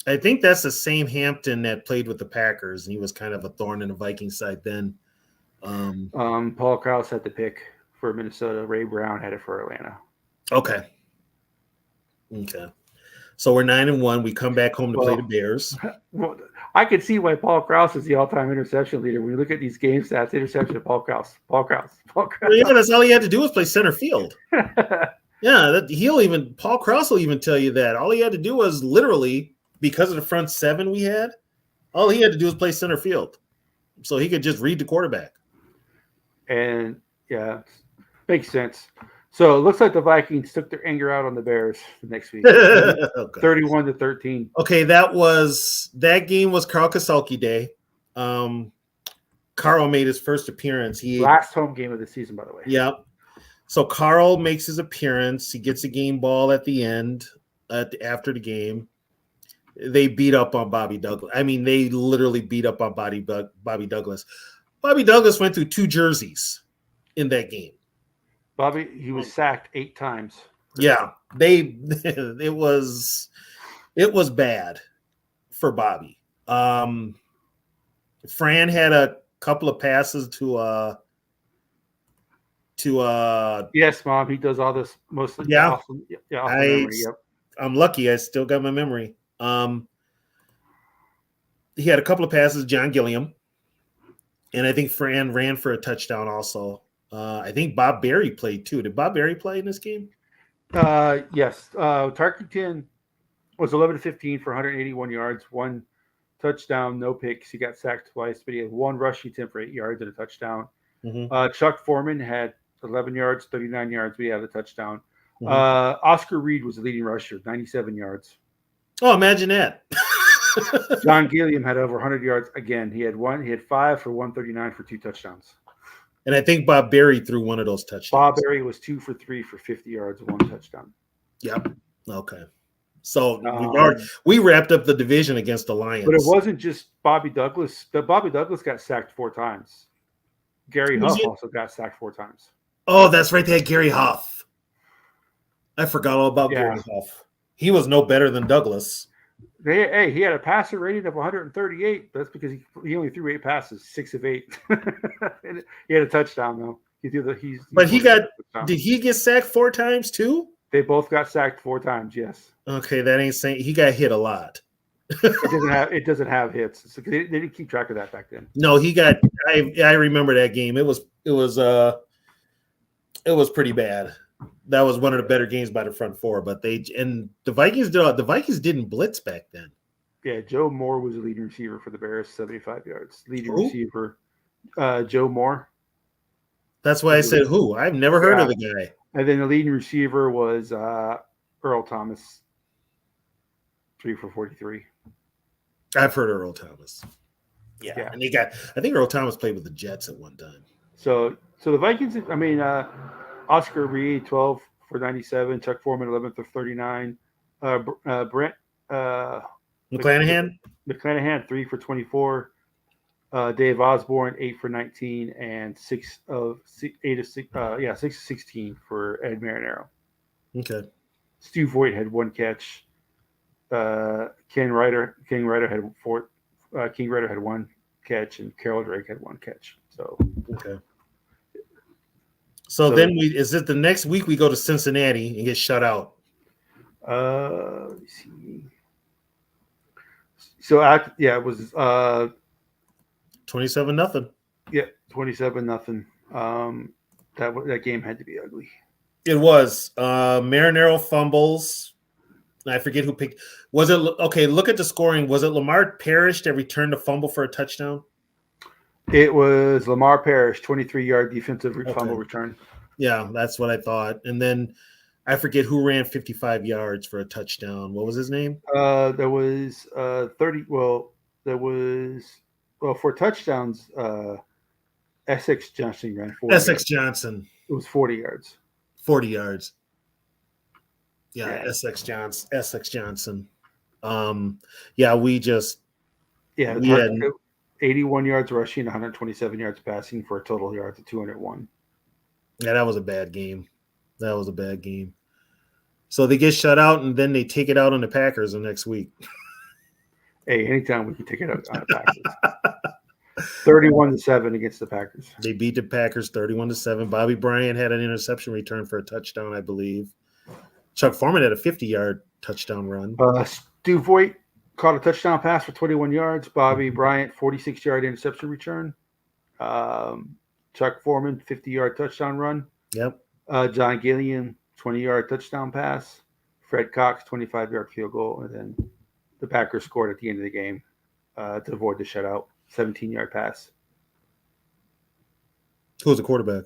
I think that's the same Hampton that played with the Packers, and he was kind of a thorn in the Viking side then. Paul Krause had the pick for Minnesota. Ray Brown had it for Atlanta. Okay. So we're 9-1. We come back home to play the Bears. Well, I could see why Paul Krause is the all-time interception leader. When you look at these game stats, interception of Paul Krause. Well, yeah, that's all he had to do was play center field. Yeah, Paul Krause will even tell you that. All he had to do was literally, because of the front 7 we had, all he had to do was play center field. So he could just read the quarterback. And, yeah, makes sense. So it looks like the Vikings took their anger out on the Bears the next week. 31-13. Okay, that game was Carl Kasulki Day. Carl made his first appearance. Last home game of the season, by the way. Yeah. So Carl makes his appearance. He gets a game ball at the end, after the game. They beat up on Bobby Douglas. I mean, they literally beat up on Bobby Douglas. Bobby Douglas went through 2 jerseys in that game. He was sacked 8 times. Yeah, it was bad for Bobby. Fran had a couple of passes to yes, Mom. He does all this mostly. Yeah. Awesome memory. Yep. I'm lucky. I still got my memory. He had a couple of passes, John Gilliam, and I think Fran ran for a touchdown also. I think Bob Berry played too. Did Bob Berry play in this game? Yes. Tarkington was 11-15 for 181 yards, 1 touchdown, no picks. He got sacked twice, but he had 1 rushing attempt for 8 yards and a touchdown. Mm-hmm. Chuck Foreman had 11 yards, 39 yards. We had a touchdown. Mm-hmm. Oscar Reed was the leading rusher, 97 yards. Oh, imagine that. John Gilliam had over 100 yards again. He had 5 for 139 for 2 touchdowns. And I think Bob Berry threw one of those touchdowns. Bob Berry was 2 for 3 for 50 yards, 1 touchdown. Yep. Okay. So we wrapped up the division against the Lions. But it wasn't just Bobby Douglas. Bobby Douglas got sacked 4 times. Gary Huff also got sacked 4 times. Oh, that's right. They had Gary Huff. I forgot all about Gary Huff. He was no better than Douglas. He had a passer rating of 138. That's because he only threw 8 passes, 6 of 8. He had a touchdown though. Did he get sacked 4 times too? They both got sacked 4 times. Yes. Okay, that ain't saying he got hit a lot. It doesn't have hits. So they didn't keep track of that back then. No, he got. I remember that game. It was pretty bad. That was one of the better games by the front 4. But the Vikings didn't blitz back then. Yeah, Joe Moore was the leading receiver for the Bears, 75 yards. Leading receiver, Joe Moore. That's why I said who. I've never heard of the guy. And then the leading receiver was Earl Thomas, 3 for 43. I've heard Earl Thomas. Yeah. And I think Earl Thomas played with the Jets at one time. So the Vikings, Oscar Reed, 12 for 97. Chuck Foreman, 11 for 39. Brent McClanahan, 3 for 24. Dave Osborne, 8 for 19, and 6 of 16 for Ed Marinero. Okay. Stu Voigt had 1 catch. King Ryder had 4. King Ryder had 1 catch, and Carol Drake had 1 catch. So okay. So then is it the next week we go to Cincinnati and get shut out? Let me see. So it was 27-0. Yeah, 27-0. That game had to be ugly. It was. Marinero fumbles. I forget who picked. Was it okay? Look at the scoring. Was it Lamar Parrish that returned a fumble for a touchdown? It was Lamar Parrish, 23-yard defensive fumble return. Yeah, that's what I thought. And then I forget who ran 55 yards for a touchdown. What was his name? There was 30. Well, there was for touchdowns. Essex Johnson ran 40. Essex Johnson. It was 40 yards. 40 yards. Yeah. Essex Johnson. We had 81 yards rushing, 127 yards passing for a total yards of 201. Yeah, that was a bad game. So they get shut out, and then they take it out on the Packers the next week. Hey, anytime we can take it out on the Packers. 31-7 against the Packers. They beat the Packers 31-7. Bobby Bryant had an interception return for a touchdown, I believe. Chuck Foreman had a 50-yard touchdown run. Stu Voigt caught a touchdown pass for 21 yards. Bobby Bryant, 46-yard interception return. Chuck Foreman, 50-yard touchdown run. Yep. John Gilliam, 20-yard touchdown pass. Fred Cox, 25-yard field goal. And then the Packers scored at the end of the game to avoid the shutout. 17-yard pass. Who was the quarterback?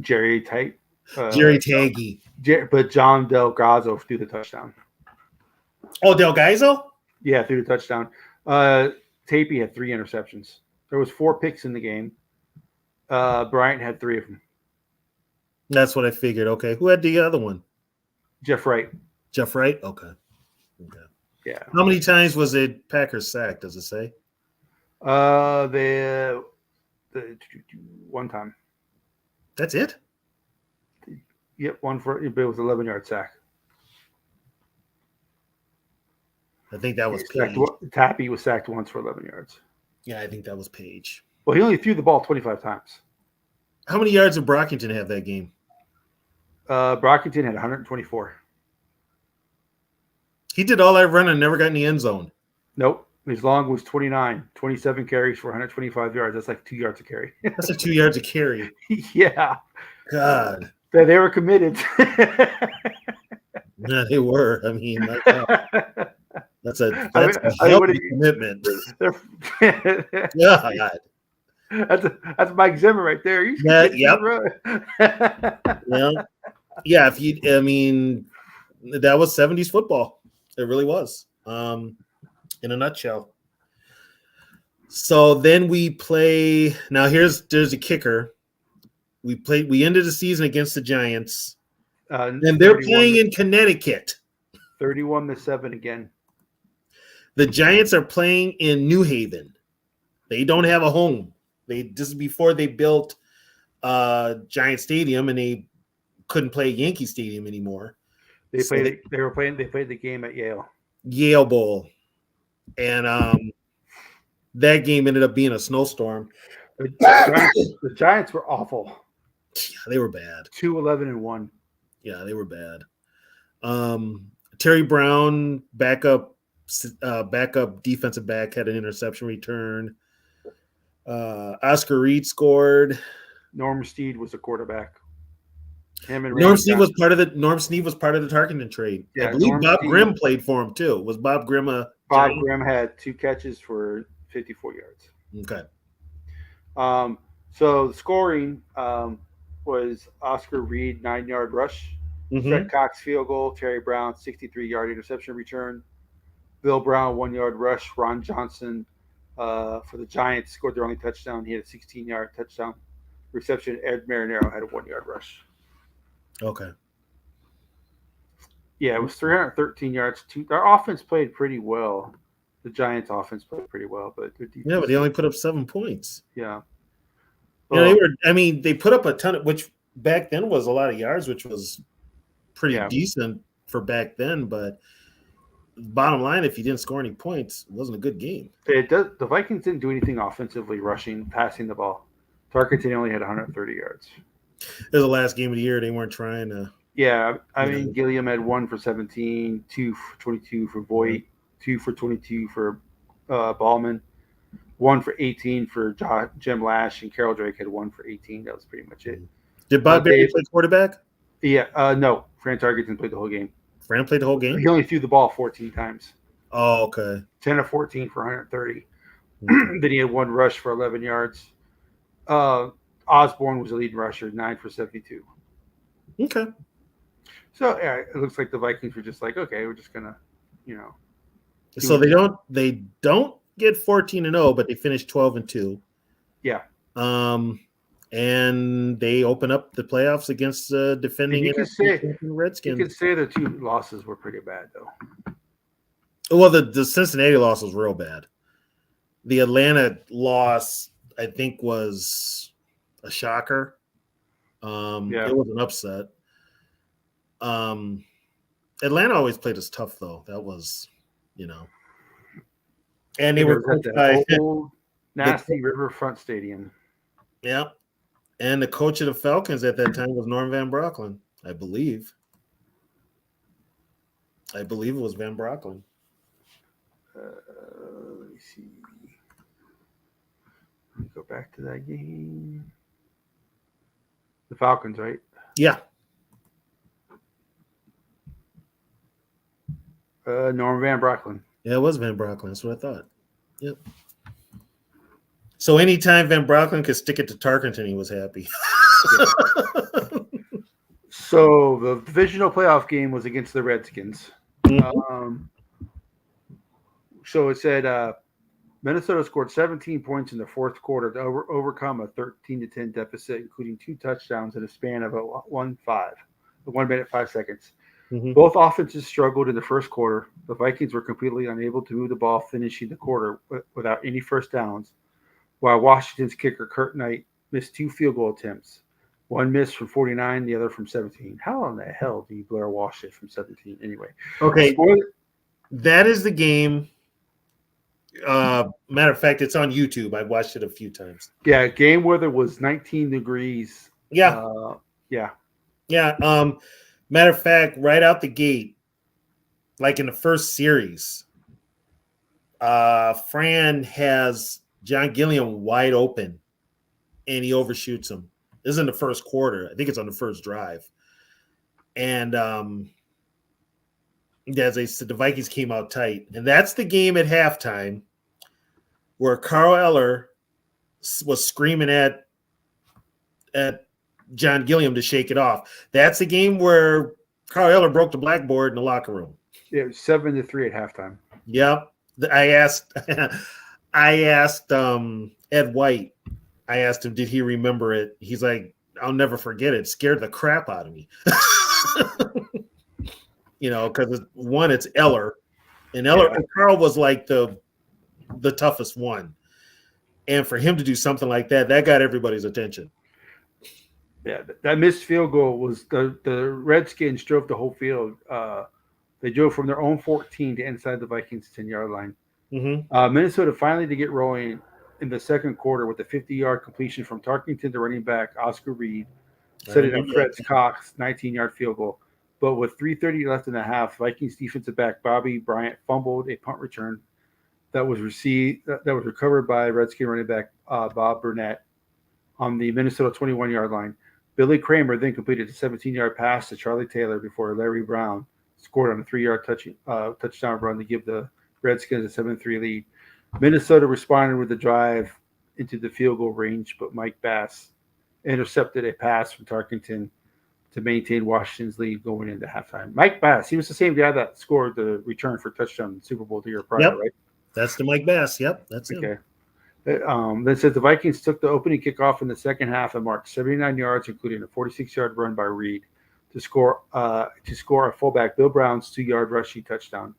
Jerry Tate? Jerry Taggy. But John Del Gazzo threw the touchdown. Oh, Del Gazzo? Yeah, threw the touchdown. Tapey had 3 interceptions. There was 4 picks in the game. Bryant had 3 of them. That's what I figured. Okay. Who had the other one? Jeff Wright. Jeff Wright? Okay. Yeah. How many times was it Packers sacked, does it say? The one time. That's it? Yep, one for it was 11-yard sack. I think that was Page. Tappy was sacked once for 11 yards. Yeah, I think that was Page. Well, he only threw the ball 25 times. How many yards did Brockington have that game? Brockington had 124. He did all that run and never got in the end zone. Nope. His long was 29, 27 carries for 125 yards. That's like 2 yards a carry. That's like 2 yards a carry. Yeah. God. They were committed. Yeah, they were. I mean, that's a healthy commitment. Yeah, that's Mike Zimmer right there. Yep. Yeah. I mean, that was 70s football. It really was. In a nutshell. So then we play. Now there's a kicker. We ended the season against the Giants. And they're playing in Connecticut. 31-7 again. The Giants are playing in New Haven. They don't have a home. This is before they built Giant Stadium, and they couldn't play Yankee Stadium anymore. They played the game at Yale Bowl, and that game ended up being a snowstorm. The Giants were awful. Yeah, they were bad. 2-11-1. Yeah, they were bad. Terry Brown, backup defensive back, had an interception return. Oscar Reed scored. Norm Steed was the quarterback. Norm Snead was part of the Tarkenton trade. Yeah, I believe Bob Grimm played for him too. Was Bob Grimm a Bob Giant? Grimm had 2 catches for 54 yards. Okay. So the scoring was Oscar Reed 9-yard rush, Fred Cox field goal, Terry Brown 63-yard interception return, Bill Brown 1-yard rush, Ron Johnson for the Giants scored their only touchdown. He had a 16-yard touchdown reception. Ed Marinero had a 1-yard rush. Okay. Yeah, it was 313 yards. Our offense played pretty well. The Giants' offense played pretty well, but their defense, but they only put up 7 points. Yeah. Well, they put up a ton of, which back then was a lot of yards, which was pretty decent for back then. But bottom line, if you didn't score any points, it wasn't a good game. The Vikings didn't do anything offensively, rushing, passing the ball. Tarkenton only had 130 yards. It was the last game of the year. They weren't trying to. Yeah, I mean, Gilliam had 1 for 17, 2 for 22 for Voigt, 2 for 22 for Ballman, 1 for 18 for Jim Lash, and Carol Drake had 1 for 18. That was pretty much it. Did Bob Berry play quarterback? Yeah, no. Fran Tarkenton played the whole game. Fran played the whole game? He only threw the ball 14 times. Oh, okay. 10 of 14 for 130. Then he had 1 rush for 11 yards. Osborne was the leading rusher, 9 for 72. Okay. So yeah, it looks like the Vikings were just like, okay, we're just gonna, So they don't get 14-0, but they finished 12-2. Yeah. And they open up the playoffs against defending Redskins. You could say the 2 losses were pretty bad though. Well, the Cincinnati loss was real bad. The Atlanta loss, I think, was a shocker. It was an upset. Atlanta always played us tough, though. That was, and they were coached by old, nasty Riverfront Stadium. Yeah, and the coach of the Falcons at that time was Norm Van Brocklin, I believe. I believe it was Van Brocklin. Let me see. Let me go back to that game. The Falcons, right? Yeah. Norm Van Brocklin. Yeah, it was Van Brocklin. That's what I thought. Yep. So anytime Van Brocklin could stick it to Tarkenton, he was happy. So the divisional playoff game was against the Redskins. So it said Minnesota scored 17 points in the fourth quarter to overcome a 13-10 deficit, including 2 touchdowns in a span of 1 minute 5 seconds. Mhm. Both offenses struggled in the first quarter. The Vikings were completely unable to move the ball, finishing the quarter without any first downs, while Washington's kicker Kurt Knight missed 2 field goal attempts. One missed from 49, the other from 17. How in the hell do you Blair Walsh it from 17 anyway? Okay, Score, that is the game. Matter of fact, it's on YouTube. I've watched it a few times. yeah, game weather was 19 degrees. Yeah, Yeah. yeah. Matter of fact, right out the gate, like in the first series, Fran has John Gilliam wide open, and he overshoots him. This is in the first quarter. I think it's on the first drive. And as I said, the Vikings came out tight. And that's the game at halftime where Carl Eller was screaming at John Gilliam to shake it off. That's the game where Carl Eller broke the blackboard in the locker room. It was 7-3 at halftime. Yep. I asked Ed White. I asked him, did he remember it? He's like, I'll never forget it. It scared the crap out of me. Because one, it's Eller. And Carl was like the toughest one. And for him to do something like that, that got everybody's attention. Yeah, that missed field goal was the Redskins drove the whole field. They drove from their own 14 to inside the Vikings 10-yard line. Mm-hmm. Minnesota finally to get rolling in the second quarter with a 50-yard completion from Tarkington to running back Oscar Reed, setting up Fred Cox 19-yard field goal. But with 3:30 left in the half, Vikings defensive back Bobby Bryant fumbled a punt return that was recovered by Redskin running back Bob Burnett on the Minnesota 21-yard line. Billy Kramer then completed a 17-yard pass to Charlie Taylor before Larry Brown scored on a 3-yard touchdown run to give the Redskins a 7-3 lead. Minnesota responded with a drive into the field goal range, but Mike Bass intercepted a pass from Tarkington to maintain Washington's lead going into halftime. Mike Bass, he was the same guy that scored the return for touchdown in the Super Bowl the year prior, right? That's the Mike Bass. Yep, that's him. Okay. Then says the Vikings took the opening kickoff in the second half and marked 79 yards, including a 46-yard run by Reed to score a fullback Bill Brown's 2-yard rushing touchdown.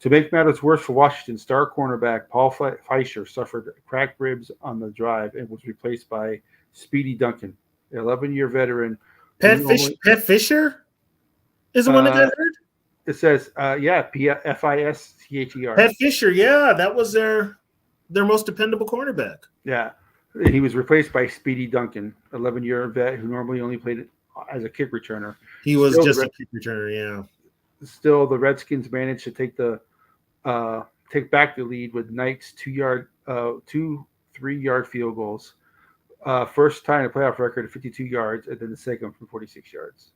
To make matters worse for Washington, star cornerback Paul Fischer suffered cracked ribs on the drive and was replaced by Speedy Duncan, an 11-year veteran. Pat Fischer is the one that got hurt? It says, Fischer. Pat Fischer, yeah, that was their most dependable cornerback. Yeah. He was replaced by Speedy Duncan, 11-year vet who normally only played as a kick returner. He was just a kick returner, yeah. Still, the Redskins managed to take back the lead with Knight's 2 3-yard field goals. First time in a playoff record of 52 yards, and then the second from 46 yards.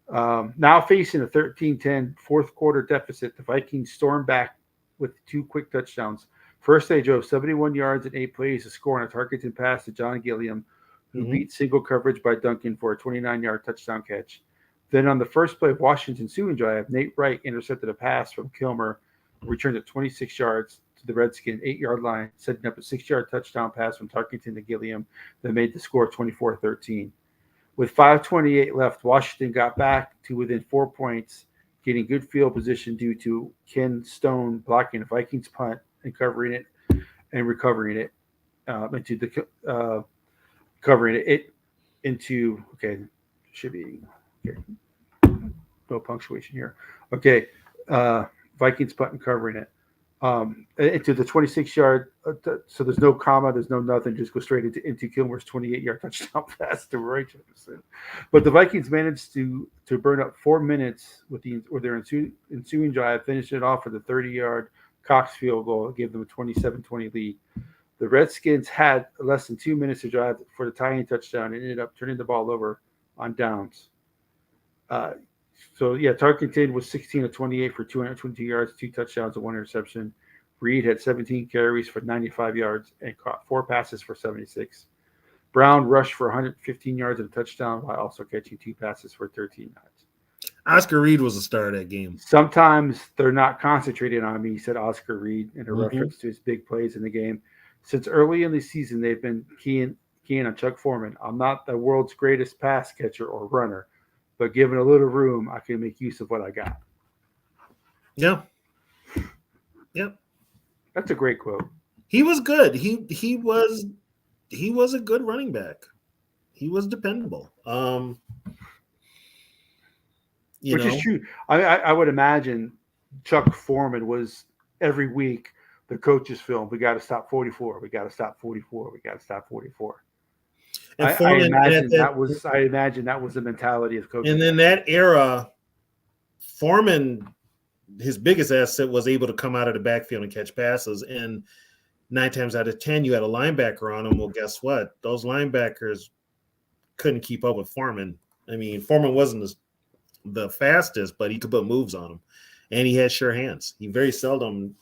Now facing a 13-10 fourth quarter deficit, the Vikings stormed back with 2 quick touchdowns. First, they drove 71 yards in 8 plays to score on a Tarkington pass to John Gilliam, who beat single coverage by Duncan for a 29-yard touchdown catch. Then on the first play of Washington's ensuing drive, Nate Wright intercepted a pass from Kilmer, returned it 26 yards to the Redskin 8-yard line, setting up a 6-yard touchdown pass from Tarkington to Gilliam that made the score 24-13. With 5:28 left, Washington got back to within 4 points, getting good field position due to Ken Stone blocking the Vikings punt and covering it no punctuation here. Okay, Vikings punt and covering it into the 26-yard. So there's no comma, there's no nothing. Just go straight into Kilmer's 28-yard touchdown pass to Roy Jefferson. But the Vikings managed to burn up 4 minutes with their ensuing drive, finishing it off with a 30-yard Cox field goal, gave them a 27-20 lead. The Redskins had less than 2 minutes to drive for the tying touchdown and ended up turning the ball over on downs. Tarkington was 16 of 28 for 222 yards, 2 touchdowns, and 1 interception. Reed had 17 carries for 95 yards and caught 4 passes for 76. Brown rushed for 115 yards and a touchdown while also catching 2 passes for 13 yards. Oscar Reed was a star of that game. Sometimes they're not concentrating on me, said Oscar Reed in a Mhm. reference to his big plays in the game. Since early in the season, they've been keying on Chuck Foreman. I'm not the world's greatest pass catcher or runner, but given a little room, I can make use of what I got. Yeah. Yep. That's a great quote. He was good. He was a good running back. He was dependable. Which is true. I would imagine Chuck Foreman was every week the coach's film. We got to stop 44. We got to stop 44. We got to stop 44. and I Foreman imagine that was the mentality of coaching. And in that era, Foreman, his biggest asset was able to come out of the backfield and catch passes. And 9 times out of 10, you had a linebacker on him. Well, guess what? Those linebackers couldn't keep up with Foreman. I mean, Foreman wasn't the fastest, but he could put moves on him, and he had sure hands. He very seldom,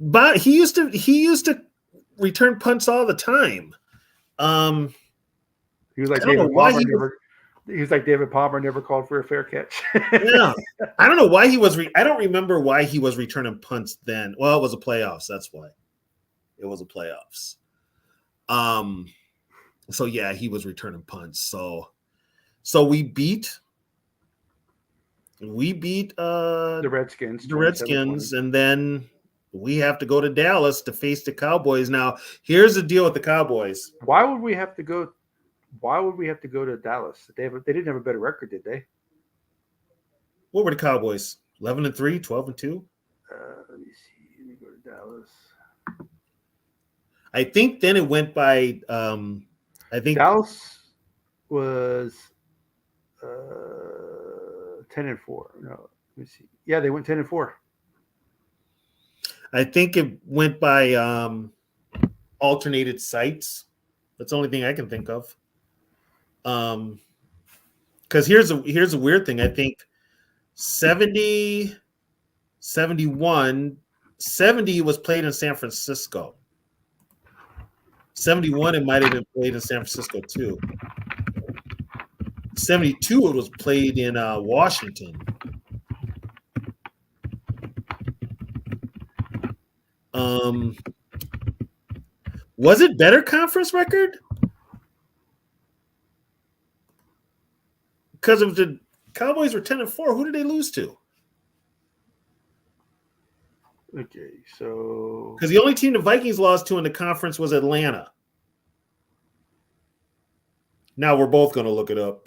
but he used to return punts all the time. He was like David Palmer never. He was like David Palmer never called for a fair catch. Yeah, I don't know why he was. I don't remember why he was returning punts then. Well, it was a playoffs. That's why. It was a playoffs. So yeah, he was returning punts. So we beat the Redskins, and then we have to go to Dallas to face the Cowboys. Now, here's the deal with the Cowboys. Why would we have to go to Dallas? They didn't have a better record, did they? What were the Cowboys? 11-3, 12-2? Let me see. Let me go to Dallas. I think then it went by I think Dallas was 10-4. No, let me see. Yeah, they went 10-4. I think it went by alternated sites. That's the only thing I can think of. Because here's a weird thing. I think 70, 71, 70 was played in San Francisco. 71, it might have been played in San Francisco too. 72, it was played in Washington. Was it better conference record? Because of the Cowboys were 10-4, who did they lose to? Okay, so because the only team the Vikings lost to in the conference was Atlanta. Now we're both going to look it up.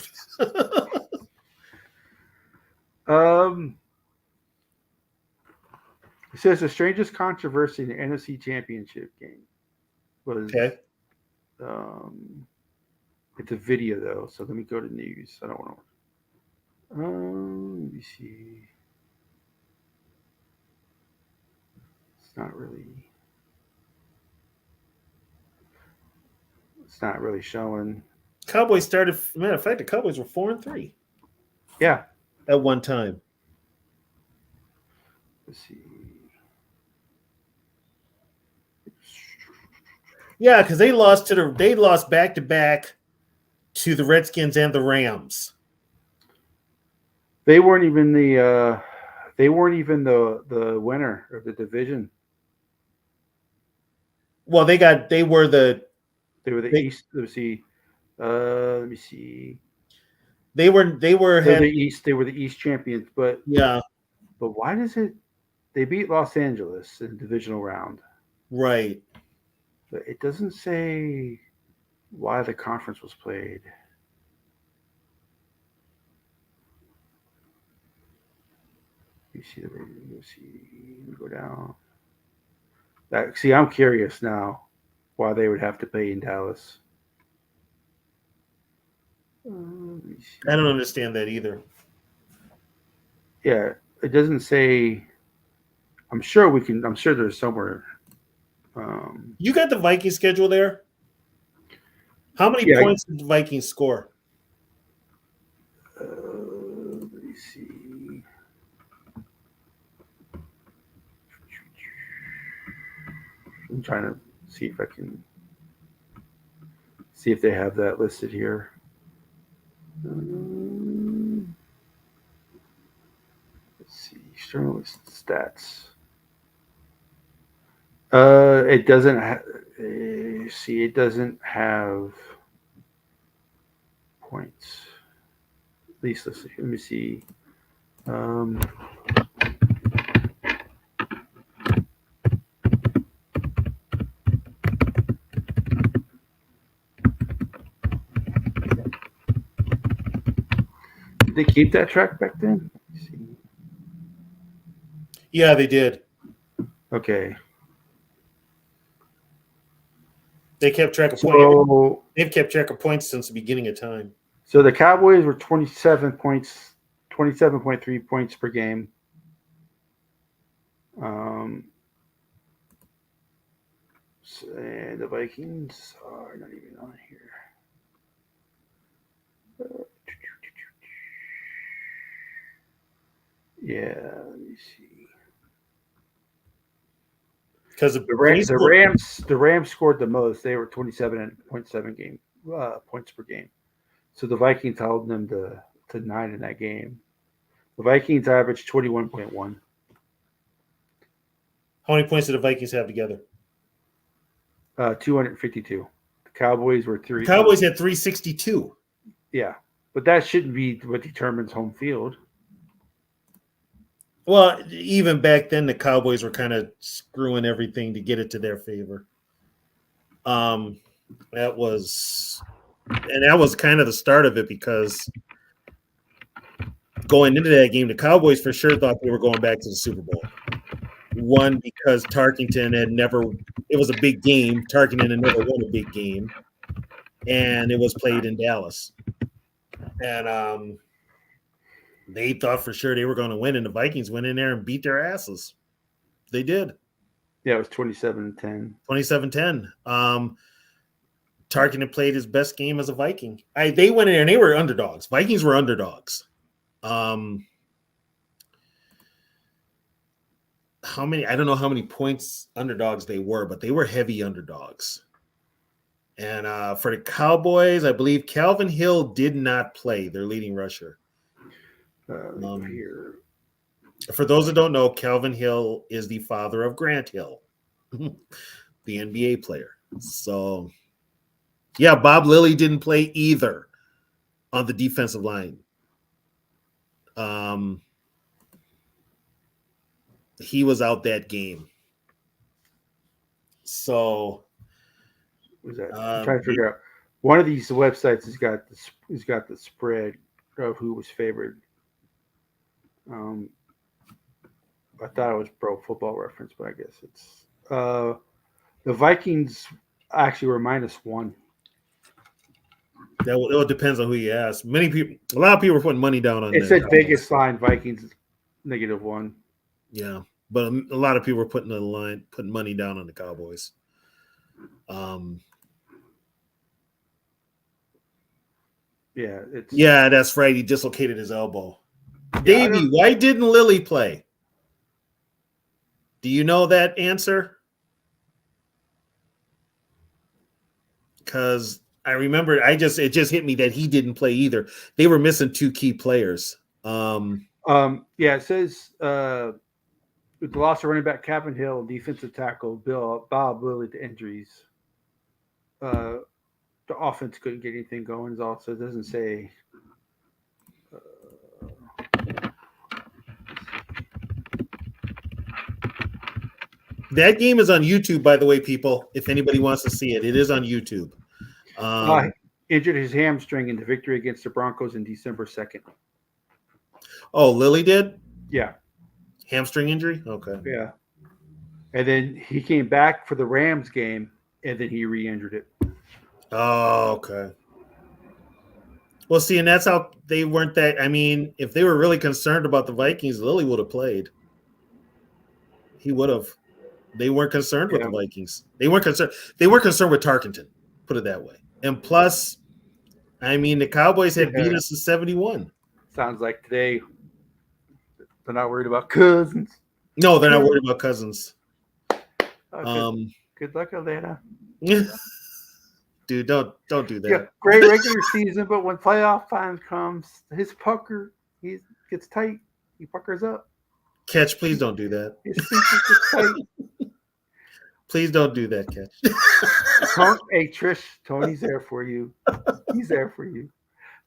It says the strangest controversy in the NFC Championship game was okay. It's a video though, so let me go to news. I don't want to. Let me see. It's not really showing. Cowboys started. Matter of fact, the Cowboys were 4-3. Yeah, at one time. Let's see. Yeah, because they lost back to back to the Redskins and the Rams. They weren't even the winner of the division. Well, they were the East. Let's see. Let me see. They were the East. They were the East champions, but yeah. But why does it? They beat Los Angeles in the divisional round, right? But it doesn't say why the conference was played. You see the rating. You go down. See, I'm curious now why they would have to play in Dallas. I don't understand that either. Yeah, it doesn't say. I'm sure there's somewhere. You got the Vikings schedule there? How many points did the Vikings score? Let me see. I'm trying to see if I can see if they have that listed here. Let's see. Journalist stats. It doesn't. See, it doesn't have points. At least let's see. Let me see. Um, did they keep that track back then? Let's see. Yeah, they did. Okay. They kept track of points. So, They've kept track of points since the beginning of time. so the Cowboys were 27 points, 27.3 points per game. And the Vikings are not even on here. Yeah, let me see. Because The Rams scored the most. They were 27.7 game points per game. So the Vikings held them to 9 in that game. The Vikings averaged 21.1. how many points did the Vikings have together? 252. The Cowboys were 3. The Cowboys had 362. Yeah, but that shouldn't be what determines home field. Well, even back then, the Cowboys were kind of screwing everything to get it to their favor. That was kind of the start of it, because going into that game, the Cowboys for sure thought they were going back to the Super Bowl. One, because Tarkenton had never, it was a big game. Tarkenton had never won a big game, and it was played in Dallas. And they thought for sure they were going to win, and the Vikings went in there and beat their asses. They did. Yeah, it was 27-10. 27-10. Tarkenton played his best game as a Viking. They went in there and they were underdogs. Vikings were underdogs. How many? I don't know how many points underdogs they were, but they were heavy underdogs. And for the Cowboys, I believe Calvin Hill did not play, their leading rusher. Here. For those that don't know, Calvin Hill is the father of Grant Hill, the NBA player. So, yeah, Bob Lilly didn't play either on the defensive line. He was out that game. So, Was that? I'm trying to figure out. One of these websites has got the spread of who was favored. I thought it was Pro Football Reference, but I guess it's the Vikings actually were -1. It depends on who you ask. A lot of people were putting money down on it. It Said Vegas line Vikings -1. Yeah, but a lot of people were putting money down on the Cowboys. Yeah, that's right. He dislocated his elbow. Yeah, Davey, why didn't Lilly play? Do you know that answer? Because I remember, it just hit me that he didn't play either. They were missing 2 key players. Yeah, it says with the loss of running back Calvin Hill, defensive tackle Bob Lilly to injuries. The offense couldn't get anything going. Also, it doesn't say. That game is on YouTube, by the way, people. If anybody wants to see it, it is on YouTube. Injured his hamstring in the victory against the Broncos in December 2nd. Oh, Lilly did? Yeah. Hamstring injury? Okay. Yeah. And then he came back for the Rams game, and then he re-injured it. Oh, okay. Well, see, and that's how they weren't that. I mean, if they were really concerned about the Vikings, Lilly would have played. He would have. They weren't concerned with the Vikings. They weren't concerned. They weren't concerned with Tarkenton, put it that way. And plus, I mean, the Cowboys had beat us in 71. Sounds like today they're not worried about Cousins. No, they're not worried about Cousins. Good luck, Atlanta. dude, don't do Yeah, that. great regular season, but when playoff time comes, his pucker he gets tight. He puckers up. Catch, please don't do that. His sphincter gets tight. Please don't do that, Catch. Hey Trish, Tony's there for you. He's there for you.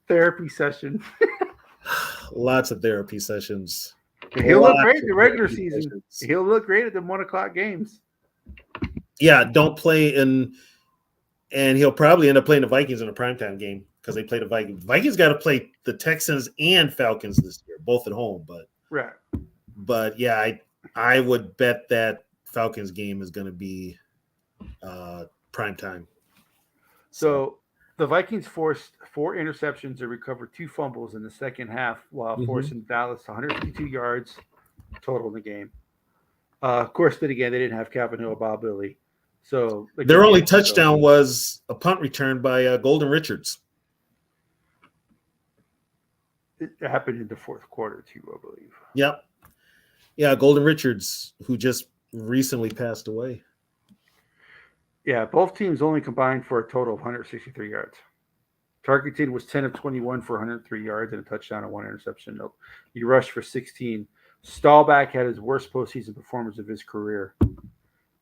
Therapy session. Lots of therapy sessions. He'll look Lots great of in the regular therapy season. sessions. He'll look great at the 1:00 games. Yeah, don't play and he'll probably end up playing the Vikings in a primetime game because they play the Vikings. Vikings got to play the Texans and Falcons this year, both at home. Right. But yeah, I would bet that Falcons game is going to be primetime. So the Vikings forced 4 interceptions and recovered 2 fumbles in the second half while forcing Dallas 152 yards total in the game. Of course, then again, they didn't have Calvin Hill, Bob Billy. So their only touchdown was a punt return by Golden Richards. It happened in the fourth quarter too, I believe. Yep. Yeah, Golden Richards, who just recently passed away. Yeah, both teams only combined for a total of 163 yards. Tarkenton was 10 of 21 for 103 yards and a touchdown and 1 interception. Nope. He rushed for 16. Staubach had his worst postseason performance of his career.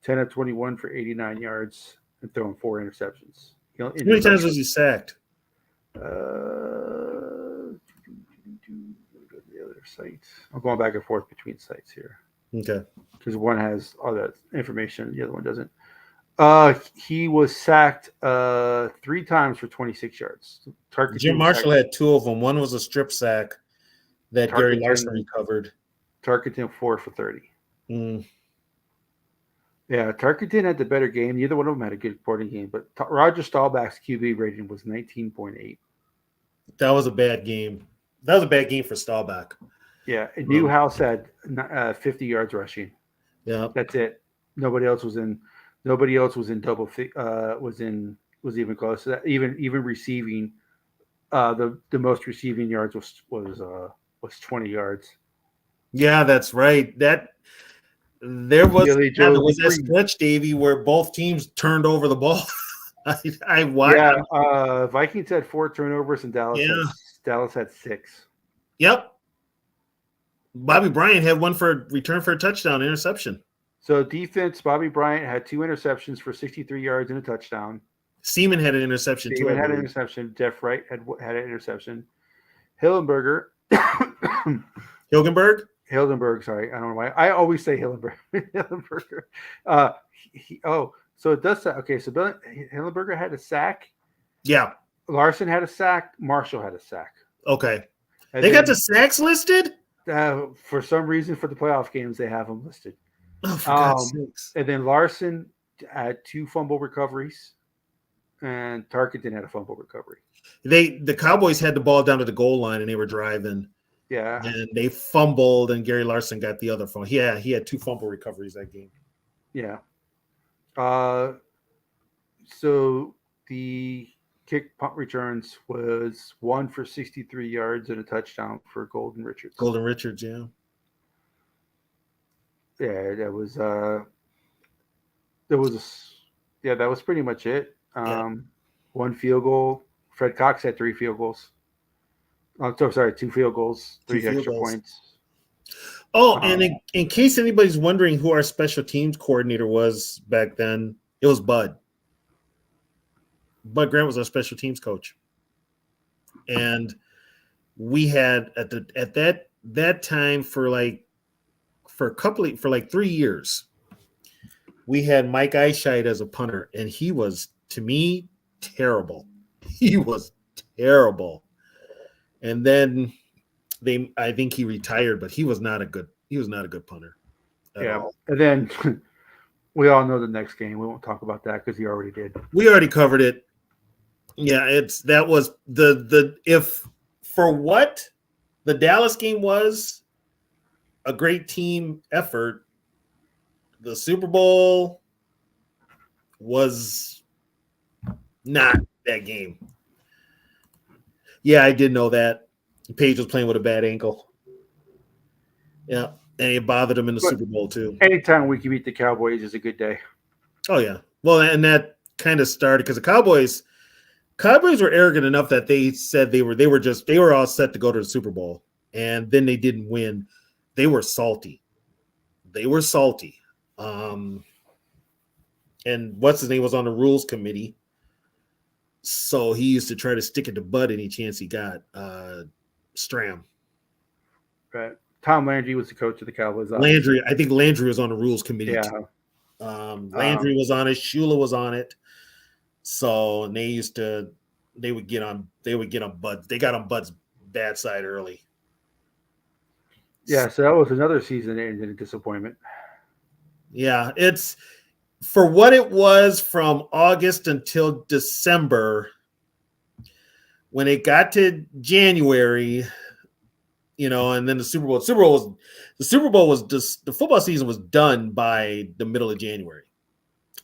10 of 21 for 89 yards and throwing 4 interceptions. How many times was he sacked? Go to the other site. I'm going back and forth between sites here. Okay. Because one has all that information, the other one doesn't. He was sacked 3 times for 26 yards. Jim Marshall had 2 of them. One was a strip sack that Gary Larson recovered. Tarkenton 4 for 30. Yeah, Tarkenton had the better game. Neither one of them had a good reporting game, but Roger Staubach's QB rating was 19.8. That was a bad game. That was a bad game for Staubach. Yeah, and Newhouse had 50 yards rushing. Yeah, that's it. Nobody else was in double. Was even close to that. Even receiving, the most receiving yards was 20 yards. Yeah, that's right. There was that stretch, Davey, where both teams turned over the ball. I watched. Yeah, Vikings had 4 turnovers and Dallas had 6. Yep. Bobby Bryant had one for return for a touchdown interception. So defense, Bobby Bryant had 2 interceptions for 63 yards and a touchdown. Seaman had an interception too. Seaman had an interception. Jeff Wright had an interception. Hillenberger. Hildenberg, sorry. I don't know why. I always say Hillenberger. So it does say, okay, so Hillenberger had a sack. Yeah. Larson had a sack. Marshall had a sack. Okay. And they got the sacks listed? For some reason, for the playoff games, they have them listed. Oh, for God's sakes. And then Larson had 2 fumble recoveries, and Tarkenton had a fumble recovery. The Cowboys had the ball down to the goal line, and they were driving. Yeah. And they fumbled, and Gary Larson got the other fumble. Yeah, he had 2 fumble recoveries that game. Yeah. So the kick punt returns was 1 for 63 yards and a touchdown for Golden Richards. Golden Richards, yeah. Yeah, that was pretty much it. 1 field goal. Fred Cox had 3 field goals. Oh, so sorry, 2 field goals, 3 extra points. Oh, and in case anybody's wondering who our special teams coordinator was back then, it was Bud. Bud Grant was our special teams coach. And we had at that time for 3 years, we had Mike Eichheit as a punter, and he was, to me, terrible. He was terrible. And then I think he retired, but he was not a good punter. Yeah. All. And then we all know the next game. We won't talk about that because he already did. We already covered it. Yeah, that was if for what the Dallas game was a great team effort, the Super Bowl was not that game. Yeah, I did know that. Page was playing with a bad ankle. Yeah, and it bothered him in the Super Bowl too. Anytime we can beat the Cowboys is a good day. Oh yeah. Well, and kind of started because the Cowboys were arrogant enough that they said they were all set to go to the Super Bowl, and then they didn't win. They were salty. Um, and what's his name was on the rules committee, so he used to try to stick it to Bud any chance he got. Stram. Right. Tom Landry was the coach of the Cowboys. Landry, I think Landry was on the rules committee Yeah. too. Landry was on it. Shula was on it. So and they would get on Bud. They got on Bud's bad side early. Yeah, so that was another season that ended in disappointment. Yeah, it's for what it was from August until December. When it got to January, and then the Super Bowl. The Super Bowl was just the football season was done by the middle of January.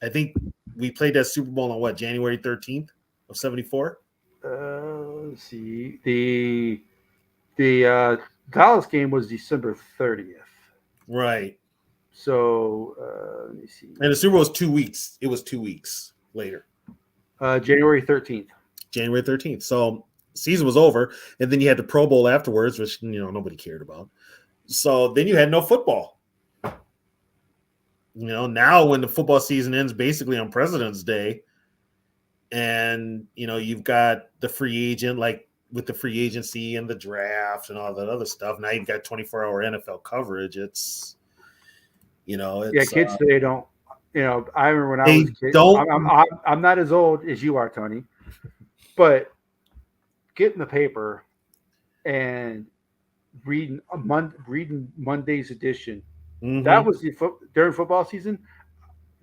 I think we played that Super Bowl on what, January 13th of 74? Let's see. The Dallas game was December 30th. Right. So let me see. And the Super Bowl was 2 weeks. It was 2 weeks later. January 13th. January 13th. So season was over, and then you had the Pro Bowl afterwards, which nobody cared about. So then you had no football. Now when the football season ends basically on President's Day, and you've got the free agent, like with the free agency and the draft and all that other stuff. Now you've got 24-hour NFL coverage. It's kids today don't. I remember when I they was a kid. don't. I'm not as old as you are, Tony, but getting the paper and reading Monday's edition. Mhm. That was during football season.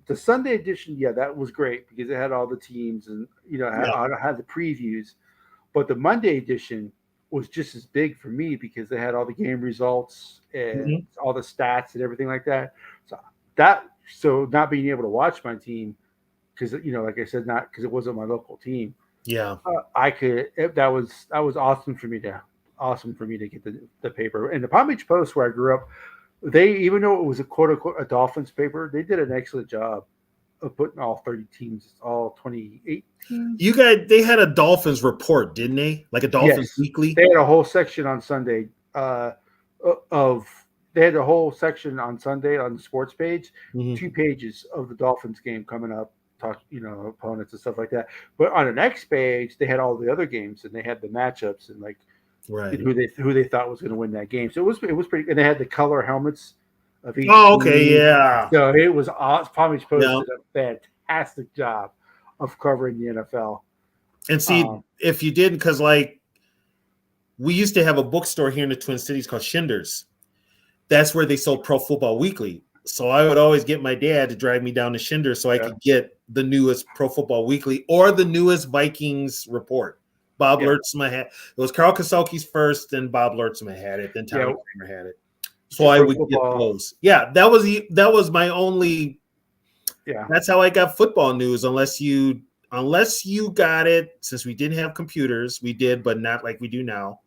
The Sunday edition, yeah, that was great because it had all the teams and had the previews. But the Monday edition was just as big for me because they had all the game results and all the stats and everything like that. So not being able to watch my team because like I said, not because it wasn't my local team. Yeah. I could. That was awesome for me to get the paper. And the Palm Beach Post, where I grew up, they, even though it was a quote unquote a Dolphins paper, they did an excellent job of putting all 30 teams, all 28 teams. They had a Dolphins report, didn't they? Like a Dolphins weekly. They had a whole section on Sunday they had a whole section on Sunday on the sports page, 2 pages of the Dolphins game coming up, opponents and stuff like that. But on the next page, they had all the other games and they had the matchups and who they thought was going to win that game. So it was pretty. And they had the color helmets of each. Oh, okay, team. Yeah. So it was awesome. Palm Beach Post did a fantastic job of covering the NFL. And see, if you didn't, because we used to have a bookstore here in the Twin Cities called Schindler's. That's where they sold Pro Football Weekly. So I would always get my dad to drive me down to Schindler's so I could get the newest Pro Football Weekly or the newest Vikings report. Bob Lertzma had it. Was Carl Kaselke's first, then Bob Lertzma had it, then Tommy Kramer had it. So I would get those. Yeah, that was my only. Yeah, that's how I got football news. Unless you got it, since we didn't have computers, we did, but not like we do now.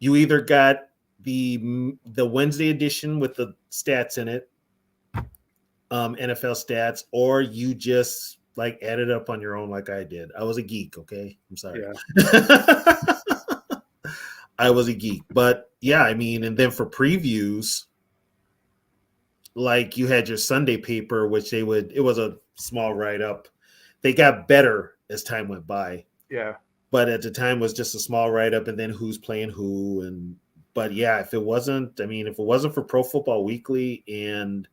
You either got the Wednesday edition with the stats in it, NFL stats, or you just added up on your own like I did. I was a geek, okay? I'm sorry. Yeah. I was a geek. But yeah, I mean, and then for previews, you had your Sunday paper, which it was a small write-up. They got better as time went by. Yeah. But at the time was just a small write-up and then who's playing who. But yeah, if it wasn't for Pro Football Weekly and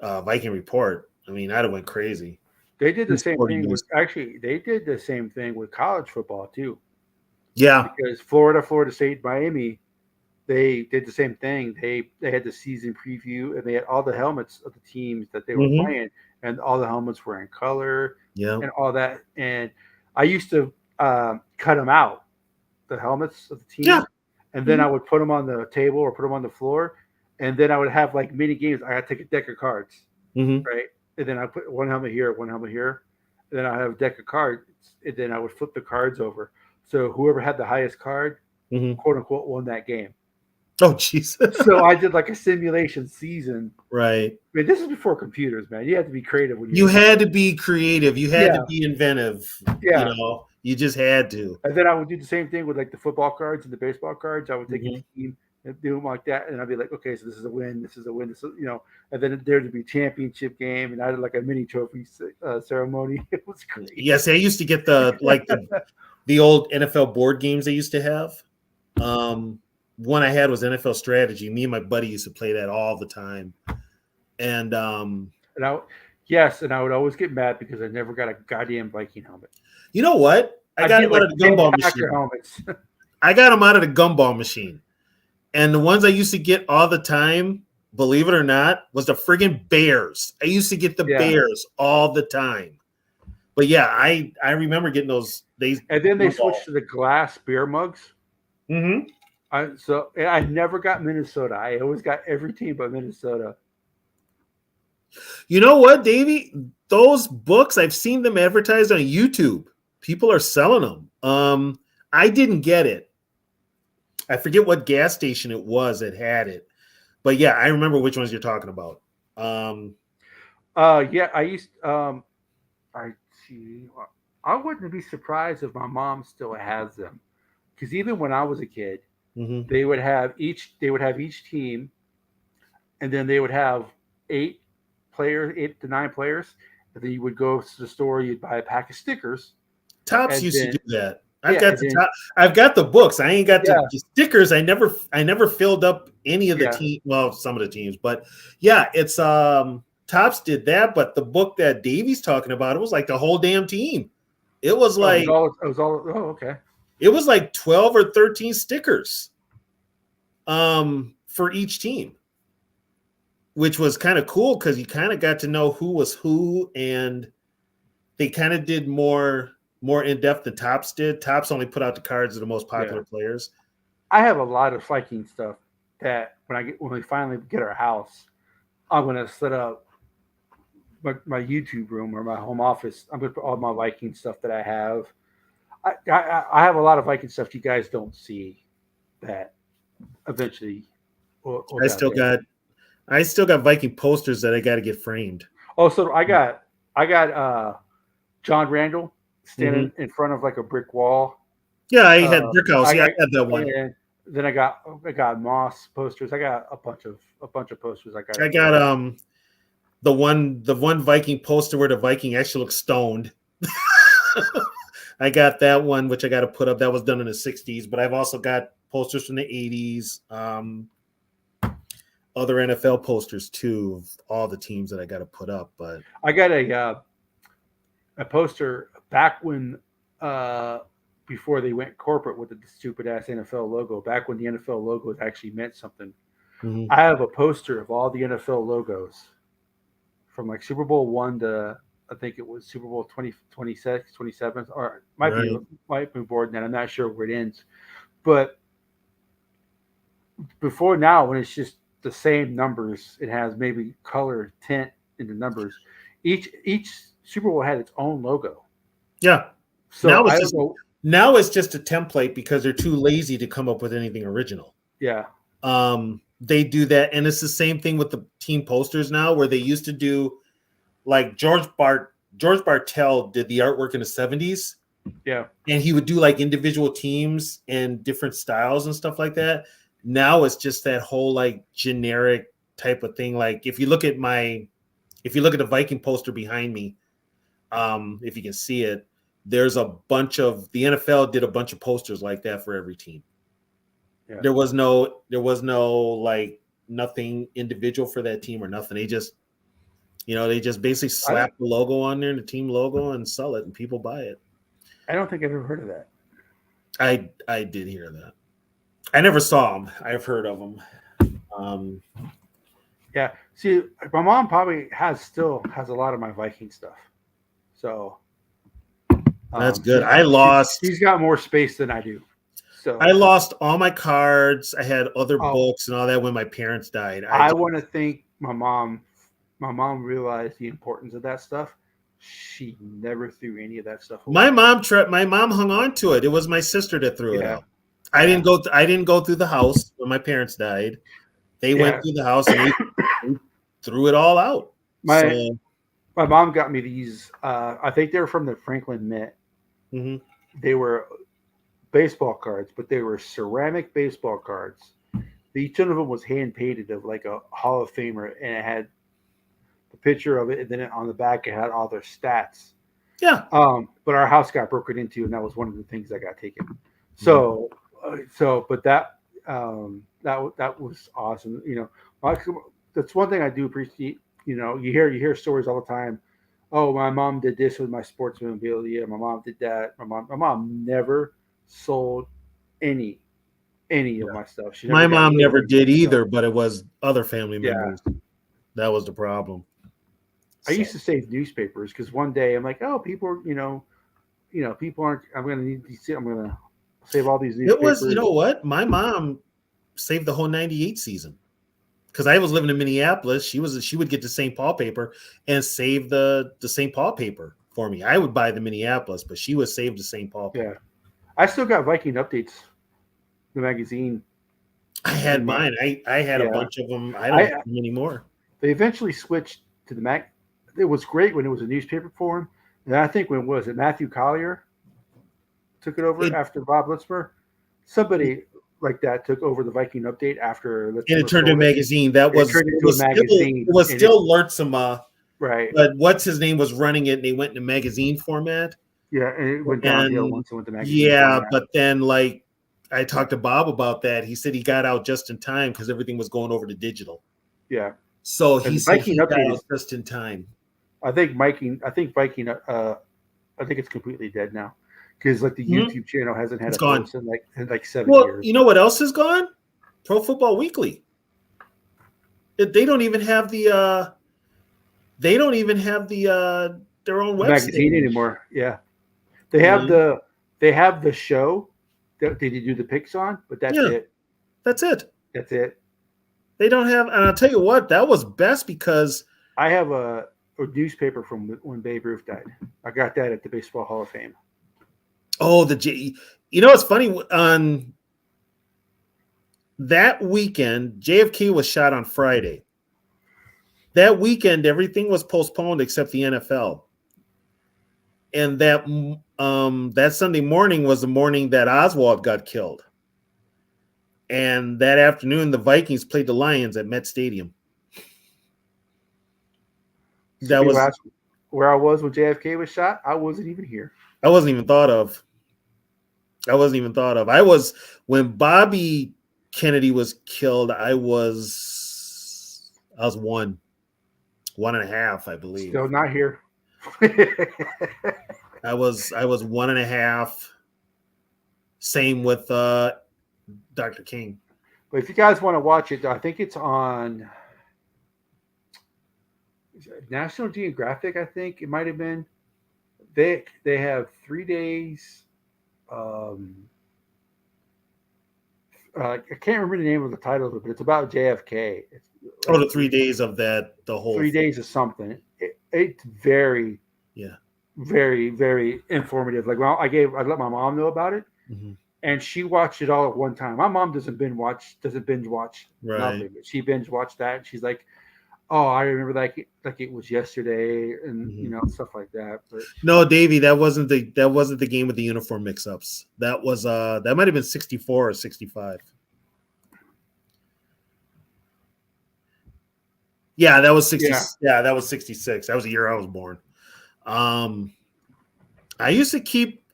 Viking Report, I'd have went crazy. They did the same thing they did the same thing with college football too. Yeah. Because Florida State, Miami, they did the same thing. They had the season preview and they had all the helmets of the teams that they were playing, and all the helmets were in color and all that. And I used to cut them out, the helmets of the team, and then I would put them on the table or put them on the floor, and then I would have mini games. I had to take a deck of cards, right? And then I put one helmet here, and then I have a deck of cards, and then I would flip the cards over. So whoever had the highest card, quote unquote, won that game. Oh, jeez. So I did like a simulation season. Right. I mean, this is before computers, man. You had to be creative when You you're had to be creative. You had to yeah, be inventive. yeah. You just had to. And then I would do the same thing with like the football cards and the baseball cards. I would take a Mhm. team and do them like that, and I'd be like, okay, so this is a win, this is a win, this is and then there'd be championship game, and I did like a mini trophy ceremony. It was great. Yes, I used to get the old NFL board games they used to have. One I had was NFL Strategy. Me and my buddy used to play that all the time. And And I, yes, and I would always get mad because I never got a goddamn Viking helmet. you know what? I I got get them out like of the 10 gumball Packer machine. helmets. I got them out of the gumball machine. And the ones I used to get all the time, believe it or not, was the friggin' Bears. I used to get the Yeah. Bears all the time. But yeah, I remember getting those. And then they switched to the glass beer mugs. Mm-hmm. I never got Minnesota. I always got every team but Minnesota. You know what, Davey? Those books, I've seen them advertised on YouTube. People are selling them. I didn't get it. I forget what gas station it was that had it. But yeah, I remember which ones you're talking about. Yeah, I used I see. I wouldn't be surprised if my mom still has them, because even when I was a kid, Mhm. they would have each team, and then they would have 8 to 9 players, and then you would go to the store, you'd buy a pack of stickers, Tops and used to then do that. yeah, and then I've got the books. I ain't got yeah, the stickers. I never filled up any of the yeah. team. Well, some of the teams, but yeah, it's Tops did that. But the book that Davey's talking about, it was like the whole damn team. It was Oh, like it was all. Oh, okay. 12 or 13 stickers for each team, which was kind of cool because you kind of got to know who was who, and they kind of did more in depth than Tops did. Tops only put out the cards of the most popular players. I have a lot of Viking stuff that when we finally get our house, I'm gonna set up my YouTube room or my home office. I'm gonna put all my Viking stuff that I have. I have a lot of Viking stuff you guys don't see that eventually will I be out still there. got Viking posters that I got to get framed. Oh, so I got John Randall standing Mm-hmm. in front of like a brick wall. Yeah, I had Brick House. I Yeah, I got had that one. and then I got Moss posters. I got a bunch of posters. I got the one Viking poster where the Viking actually looks stoned. I got that one, which I got to put up. That was done in the 60s, but I've also got posters from the 80s, other NFL posters too, of all the teams that I got to put up. But I got a poster back when before they went corporate with the stupid ass NFL logo. Back when the NFL logos actually meant something. mm-hmm. I have a poster of all the NFL logos from like Super Bowl 1 to I think it was Super Bowl 20, 26, 27, or might be more than that. I'm not sure where it ends. But before now, when it's just the same numbers, it has maybe color tint in the numbers. Each Super Bowl had its own logo. Yeah. So now it's just a template because they're too lazy to come up with anything original. Yeah. They do that, and it's the same thing with the team posters now, where they used to do like George Bartel did the artwork in the 70s. Yeah. And he would do like individual teams and different styles and stuff like that. Now it's just that whole like generic type of thing. Like if you look at the Viking poster behind me, if you can see it, there's a bunch of the NFL did a bunch of posters like that for every team. Yeah. There was no like nothing individual for that team or nothing. They just basically slap the logo on there and the team logo and sell it and people buy it. I don't think I've ever heard of that. I did hear that. I never saw them. I've heard of them. Yeah. See, my mom probably still has a lot of my Viking stuff. So that's good. She's got more space than I do. So I lost all my cards. I had other books and all that when my parents died. I want to thank my mom. My mom realized the importance of that stuff. She never threw any of that stuff away. My mom hung on to it. It was my sister that threw it out. I didn't go through the house when my parents died. They went Yeah, through the house and they threw it all out. my So my mom got me these. I think they were from the Franklin Mint. mhm. They were baseball cards, but they were ceramic baseball cards. Each one of them was hand painted of like a Hall of Famer, and it had the picture of it, and then on the back it had all their stats. Yeah. But our house got broken into, and that was one of the things that got taken. Mhm. But that was awesome. That's one thing I do appreciate. You hear stories all the time. Oh, my mom did this with my sports memorabilia. My mom did that. My mom never sold any any of Yeah. my stuff. She never My got mom rid of never any of did my stuff. either, but it was other family Yeah, members. That was the problem. I used So to save newspapers because one day I'm like, oh, people aren't. I'm gonna need these. I'm gonna save all these it was, you newspapers. know what? My mom saved the whole 98 season. Because I was living in Minneapolis. She would get the St. Paul paper and save the St. Paul paper for me. I would buy the Minneapolis, but she would save the St. Paul Yeah, paper. I still got Viking updates, the magazine I had in my. mine. I had a Yeah, bunch of them. I don't I have them anymore. they eventually switched to the mag. It was great when it was a newspaper form, and I think when was it Matthew Collier took it over It after Bob Litzmer. Somebody like that took over the Viking update after and it Litzmer turned into a sold it. magazine. That It was turned into a it magazine, was and it still Lertzema, right. but what's his name was running it, and they went into magazine format. Yeah, and it went downhill And once it went to magazine yeah, format. but then like I talked to Bob about that. He said he got out just in time because everything was going over to digital. Yeah, So he and said Viking he got update out is. just in time. I think Viking. I think it's completely dead now because like the Mhm. YouTube channel hasn't had It's a gone. post in like 7 years. Well, you know what else is gone? Pro Football Weekly. They don't even have the they don't even have their own The website magazine anymore. anymore. Yeah, they You have know? the show that they do the picks on, but that's Yeah, it. that's it. That's it. They don't have, and I'll tell you what, that was best because I have a newspaper from when Babe Ruth died. I got that at the Baseball Hall of Fame. oh the J, you know it's funny on that weekend JFK was shot on Friday. That weekend everything was postponed except the NFL. And that Sunday morning was the morning that Oswald got killed. And that afternoon, the Vikings played the Lions at Met Stadium. So That people was ask where I was when JFK was shot. I wasn't even here. I wasn't even thought of. I wasn't even thought of. I was when Bobby Kennedy was killed. I was one and a half, I believe. Still not here. I was one and a half. Same with Dr. King. But if you guys want to watch it, I think it's on National Geographic. I think it might have been. They have 3 days. Um, I can't remember the name of the title of it, but it's about JFK. It's Oh, like the 3 days of that, the whole 3 days of something. It's very, yeah. very, very informative. Like, well, I let my mom know about it, Mhm. and she watched it all at one time. My mom doesn't binge watch Right. nothing, but she binge watched that. And she's like, "Oh, I remember like it was yesterday," and Mhm. stuff like that. But No, Davey, that wasn't the game with the uniform mix-ups. That might have been 64 or 65. Yeah, that was 60. yeah, Yeah, that was 66. That was the year I was born. Um, I used to keep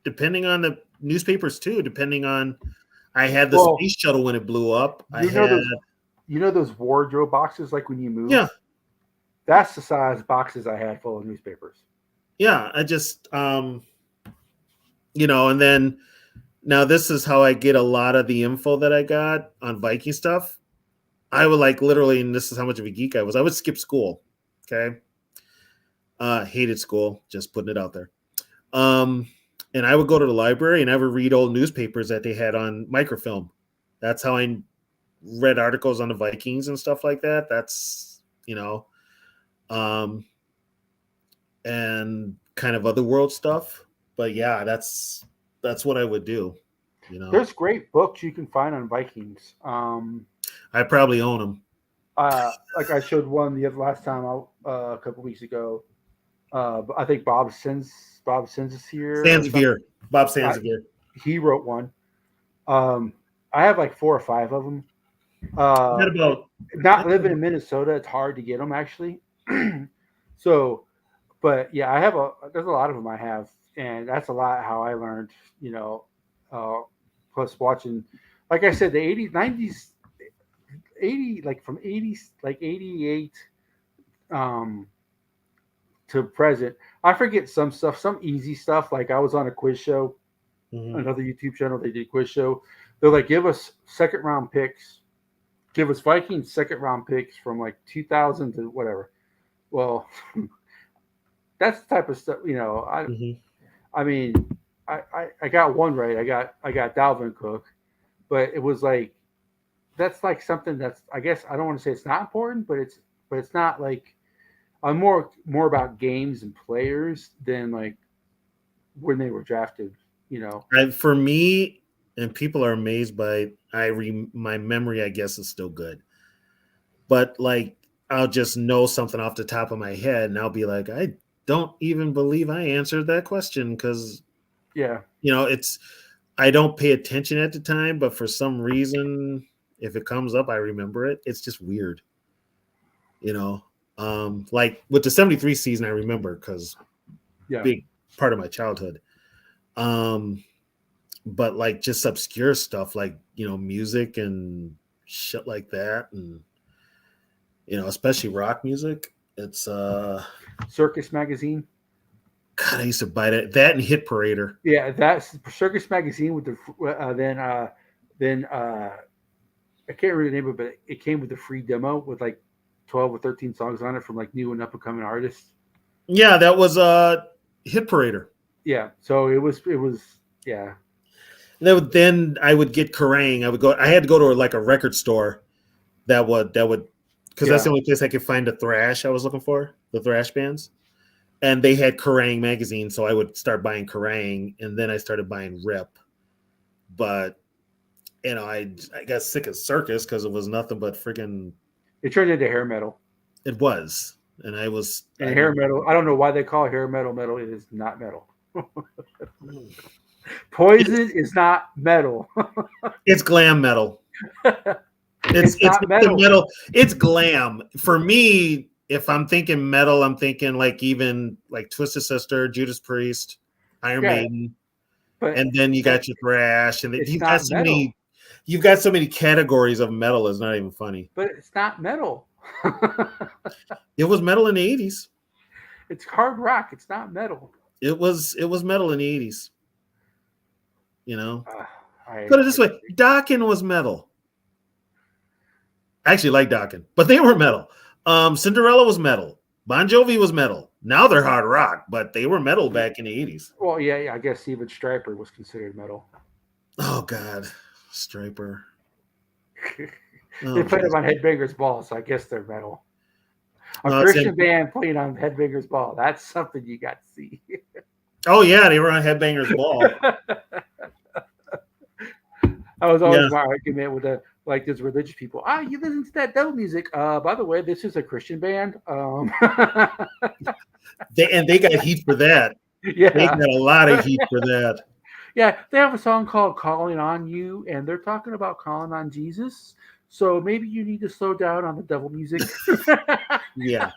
depending on the newspapers too, depending on I had the well, space shuttle when it blew up. I you know had those those wardrobe boxes like when you move. yeah, That's the size boxes I had full of newspapers. yeah, I just and then now this is how I get a lot of the info that I got on Viking stuff. I would like literally, and this is how much of a geek I was. I would skip school. Okay. Hated school, just putting it out there. Um, and I would go to the library and I would read old newspapers that they had on microfilm. That's how I read articles on the Vikings and stuff like that. Um, and kind of other world stuff. But yeah, that's what I would do. You know, There's great books you can find on Vikings. I probably own them. Like I showed one the last time a couple weeks ago. I think Bob Sins is here or something. Sansevier, Bob Uh, Sansevier. he wrote one. I have like 4 or 5 of them. What about Not living in Minnesota, it's hard to get them actually. So, but yeah, there's a lot of them I have, and that's a lot how I learned. You know, uh, plus watching, like I said, the 80s, 90s, 80 like from 80s, like 88 um, to present. I forget some stuff, some easy stuff. Like I was on a quiz show, Mhm. another YouTube channel. They did a quiz show. They're like, give us second round picks. Give us Vikings second round picks from like 2000 to whatever. Well, that's the type of stuff. You know, Mhm. I mean, I got one right. I got Dalvin Cook, but it was like that's like something that's I guess I don't want to say it's not important, but it's not like I'm more about games and players than like when they were drafted. You know, For me, and people are amazed by my memory. I guess is still good, but like I'll just know something off the top of my head, and I'll be like, I don't even believe I answered that question because yeah, it's I don't pay attention at the time, but for some reason, if it comes up, I remember it. It's just weird, you know. Like with the '73 season, I remember because yeah. big part of my childhood. Um, but like just obscure stuff like music and shit like that, and especially rock music. It's Circus Magazine. God, I used to buy that and Hit Parader. Yeah, that's Circus Magazine with the then I can't remember the name of it, but it came with a free demo with like 12 or 13 songs on it from like new and up and coming artists. Yeah, that was Hit Parader. Yeah, so it was yeah. Then I would get Kerrang. I had to go to like a record store that would because that's Yeah. the only place I could find the thrash I was looking for, the thrash bands. And they had Kerrang magazine, so I would start buying Kerrang, and then I started buying Rip. But I got sick of Circus because it was nothing but freaking. It turned into hair metal. It was, and And hair metal, I don't know why they call hair metal metal. It is not metal. Poison is not metal. it's glam metal. It's It's not not the metal. metal. It's glam for me. If I'm thinking metal, I'm thinking like even like Twisted Sister, Judas Priest, Iron Yeah, Maiden, but and then you got your thrash, and it's not metal. you've got so many categories of metal. It's not even funny. But it's not metal. It was metal in the '80s. It's hard rock. It's not metal. It was metal in the '80s. Uh, I, Put it this I way: Dokken was metal. I actually like Dokken, but they were metal. Cinderella was metal. Bon Jovi was metal. Now they're hard rock, but they were metal back in the '80s. well, yeah, I guess even Striper was considered metal. Oh God, Striper. They Oh, played them geez. on Headbangers Ball, so I guess they're metal. A No, Christian band playing on Headbangers Ball. That's something you got to see. oh yeah, they were on Headbangers Ball. I was always Yeah, my argument with like those religious people. You listen to that devil music. By the way, this is a Christian band. they got heat for that. They Yeah, got a lot of heat for that. yeah. They have a song called "Calling on You," and they're talking about calling on Jesus. So maybe you need to slow down on the devil music. Yeah,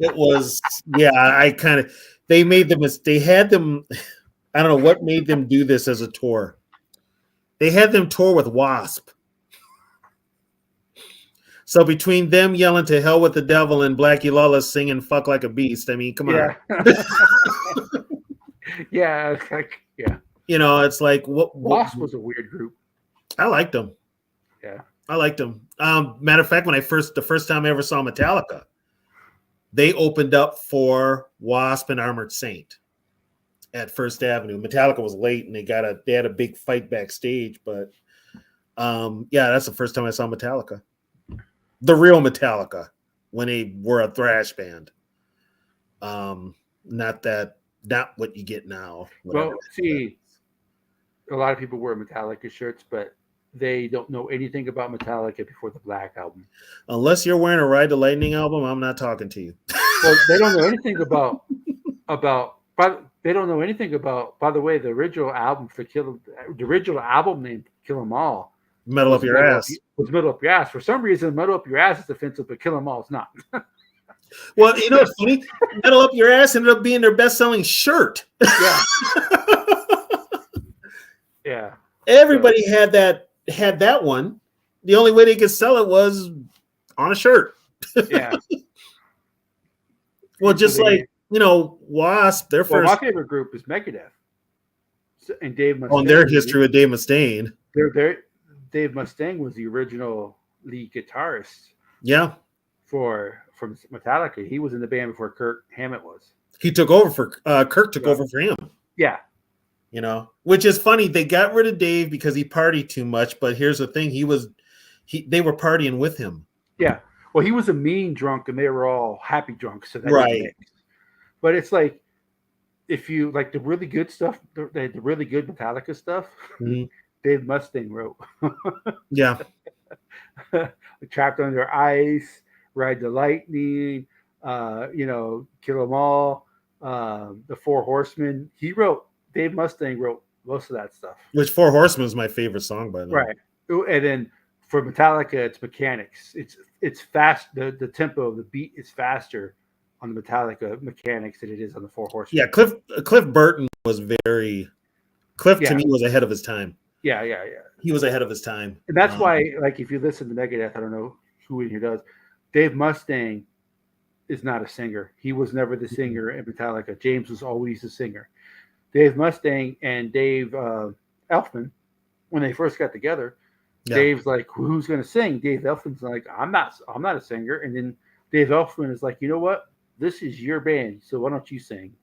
it was. Yeah, I kind of. They made them. They had them. I don't know what made them do this as a tour. They had them tour with Wasp. So between them yelling to hell with the devil and Blackie Lawless singing "Fuck Like a Beast," I mean, come on. Yeah, yeah, like, yeah. It's like what Wasp was a weird group. I liked them. Yeah, I liked them. Matter of fact, the first time I ever saw Metallica, they opened up for Wasp and Armored Saint at First Avenue. Metallica was late, and they had a big fight backstage. But yeah, that's the first time I saw Metallica, the real Metallica, when they were a thrash band. Not what you get now. well, see, a lot of people wear Metallica shirts, but they don't know anything about Metallica before the Black album. Unless you're wearing a Ride the Lightning album, I'm not talking to you. Well, they don't know anything about. But they don't know anything about. By the way, the original album for the original album named Kill 'Em All Metal was up your ass. Was Metal Up Your Ass. For some reason, Metal Up Your Ass is offensive, but Kill 'Em All is not. Well, you know what's funny? Metal Up Your Ass ended up being their best-selling shirt. Yeah, yeah. Everybody had that one. The only way they could sell it was on a shirt. Yeah. Well, just like, Wasp, their Well, first my favorite group is Megadeth, and Dave Mustaine. on their history with Dave Mustaine. Dave Mustaine was the original lead guitarist Yeah. from Metallica. He was in the band before Kirk Hammett was. He took over for Kirk took over for him. Yeah. Which is funny. They got rid of Dave because he partied too much, but here's the thing, they were partying with him. Yeah. Well, he was a mean drunk and they were all happy drunks, so that Right. mix. But it's like if you like the really good stuff, the really good Metallica stuff, Mhm. Dave Mustaine wrote. Yeah. Trapped Under Ice, Ride the Lightning, Kill 'Em All, The Four Horsemen. Dave Mustaine wrote most of that stuff. Which Four Horsemen is my favorite song by them. Right. And then for Metallica, it's Mechanics. It's fast. The tempo, the beat is faster on the Metallica Mechanics than it is on the Four Horsemen. Yeah, Cliff Burton was Cliff to me was ahead of his time. Yeah. He was ahead of his time. And that's why, like, if you listen to Megadeth, I don't know who in here does, Dave Mustaine is not a singer. He was never the singer in Metallica. James was always the singer. Dave Mustaine and Dave Elfman, when they first got together, Dave's like, who's going to sing? Dave Elfman's like, I'm not a singer. And then Dave Elfman is like, you know what? This is your band, so why don't you sing?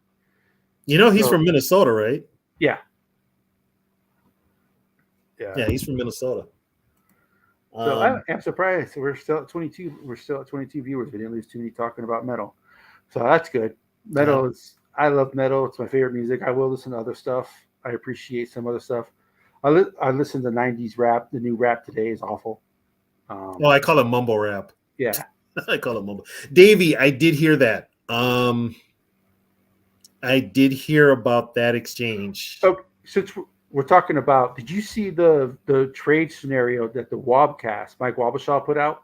He's from Minnesota, right? Yeah. Yeah, he's from Minnesota. So I'm surprised. We're still at 22. We're still at 22 viewers. We didn't lose too many talking about metal. So that's good. Metal is, I love metal. It's my favorite music. I will listen to other stuff. I appreciate some other stuff. I listen to 90s rap. The new rap today is awful. I call it mumble rap. Yeah. I call it mumble. Davey, I did hear that. I did hear about that exchange. So since we're talking about, did you see the trade scenario that the Wobcast, Mike Wobschall, put out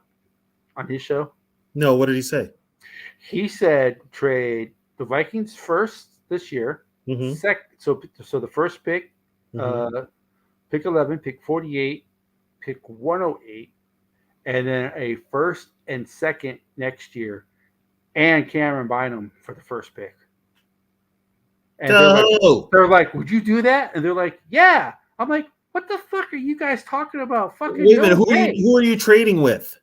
on his show? No, what did he say? He said trade the Vikings first this year. Mm-hmm. So the first pick, pick 11, pick 48, pick 108, and then a first and second next year, and Cameron Bynum for the first pick. And they're like, would you do that? And they're like, yeah. I'm like, what the fuck are you guys talking about? Fucking wait a minute, who are you trading with?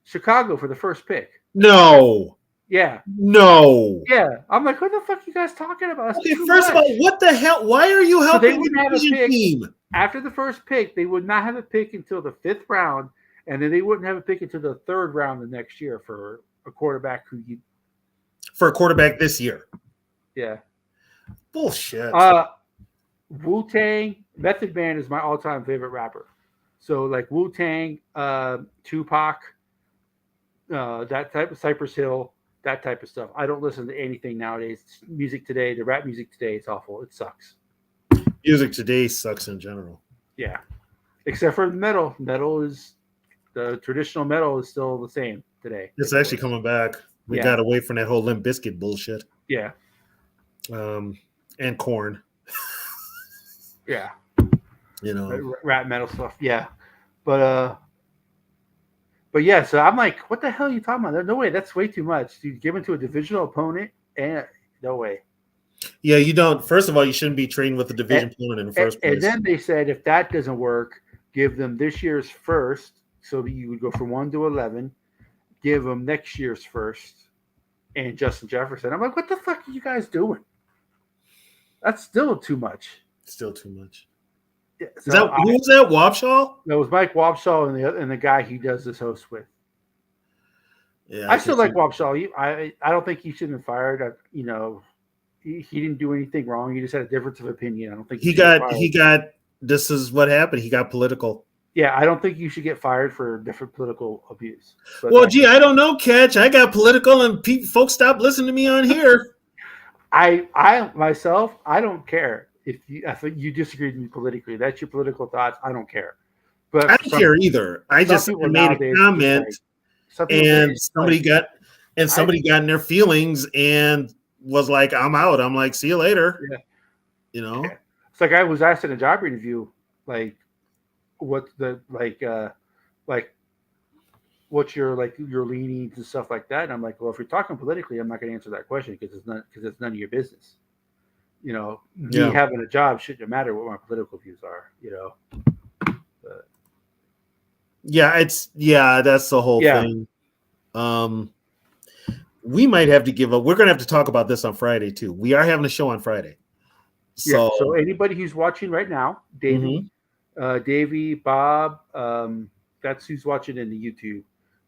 Chicago for the first pick. No. Yeah. No. Yeah. I'm like, what the fuck are you guys talking about? Okay, first of all, what the hell? Why are you helping the division team? After the first pick, they would not have a pick until the 5th round, and then they wouldn't have a pick until the 3rd round the next year for a quarterback this year. Yeah. Bullshit. Wu-Tang, Method Man is my all-time favorite rapper. So like Wu-Tang, Tupac, that type of Cypress Hill, that type of stuff. I don't listen to anything nowadays. Music today, the rap music today is awful. It sucks. Music today sucks in general. Yeah. Except for metal. The traditional metal is still the same today. It's actually coming back. We got away from that whole Limp Bizkit bullshit. Yeah. And Korn. Yeah. Rap metal stuff. Yeah. But yeah, so I'm like, what the hell are you talking about? There's no way. That's way too much. Dude, give it to a divisional opponent, and no way. Yeah, you don't. First of all, you shouldn't be trading with a division opponent in the first place. And then they said if that doesn't work, give them this year's first, so that you would go from 1 to 11. Give them next year's first, and Justin Jefferson. I'm like, what the fuck are you guys doing? That's still too much. Still too much. Yeah, who was that? Wobschall? That was Mike Wobschall and the guy he does this host with. Yeah, I still like Wobschall. I don't think he should have been fired. He didn't do anything wrong. He just had a difference of opinion. I don't think he got this is what happened. He got political. Yeah, I don't think you should get fired for different political abuse. But Well, gee, I don't know, Catch. I got political, and folks stopped listening to me on here. I myself, I don't care if you disagree with me politically. That's your political thoughts. I don't care. But I don't care either. I just people made a nowadays comment, like, some people and just somebody like, got in their feelings and was like, "I'm out." I'm like, "See you later." Yeah. You know. Yeah. It's like I was asked in a job interview, like, what's the like what's your leanings and stuff like that. And I'm like, well, if you're talking politically, I'm not going to answer that question because it's none of your business. You know, me having a job shouldn't matter what my political views are. You know. But, that's the whole thing. We might have to give up. We're going to have to talk about this on Friday too. We are having a show on Friday. So anybody who's watching right now, Davey, Davey, Bob, that's who's watching in the YouTube.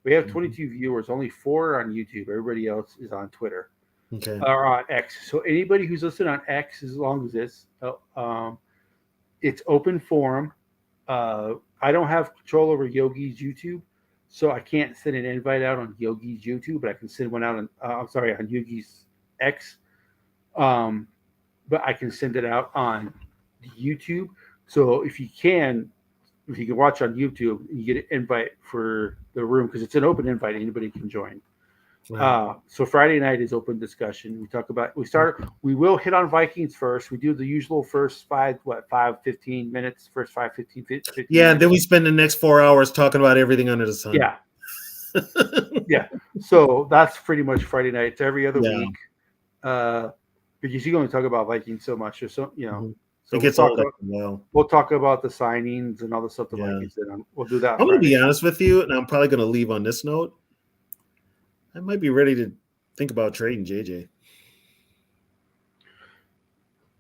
We have 22 viewers, only 4 on YouTube. Everybody else is on Twitter. Okay. Or on X. So anybody who's listening on X, as long as it's open forum. I don't have control over Yogi's YouTube, so I can't send an invite out on Yogi's YouTube, but I can send one out on on Yogi's X. But I can send it out on YouTube. So if you can watch on YouTube, you get an invite for the room because it's an open invite. Anybody can join. Right. So Friday night is open discussion. We will hit on Vikings first. We do the usual first 15 minutes, first 15 minutes. Yeah, and then we spend the next 4 hours talking about everything under the sun. Yeah. Yeah. So that's pretty much Friday night. It's every other week. Because you only talk about Vikings so much, or so So it gets we'll talk about the signings and all the stuff the Vikings did. We'll do that. I'm going to be honest with you, and I'm probably going to leave on this note. I might be ready to think about trading JJ.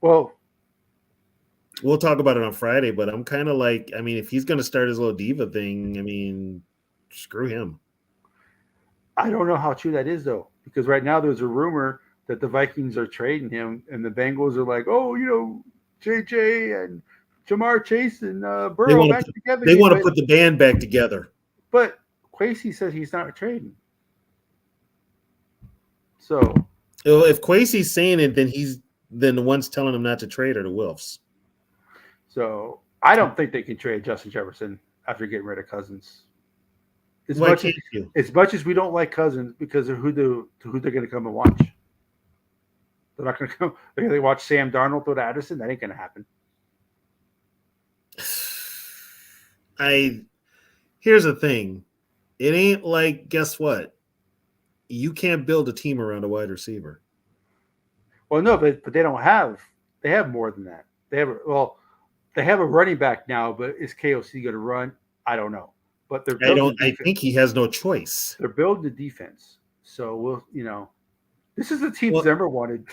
Well, we'll talk about it on Friday, but I'm kind of like, I mean, if he's going to start his little diva thing, I mean, screw him. I don't know how true that is, though, because right now there's a rumor that the Vikings are trading him, and the Bengals are like, oh, JJ and Jamar Chase and Burrow back together. They want to put the band back together. But Kwesi says he's not trading. So if Kwesi's saying it, then the ones telling him not to trade are the Wilfs. So I don't think they can trade Justin Jefferson after getting rid of Cousins. As much as we don't like Cousins because of who they're going to come and watch. They're not going to come. They're going to watch Sam Darnold throw to Addison. That ain't going to happen. Here's the thing. It ain't like, guess what? You can't build a team around a wide receiver. Well, no, but they don't have. They have more than that. They have a running back now, but is KOC going to run? I don't know. But I think he has no choice. They're building the defense, so this is the team Zimmer wanted.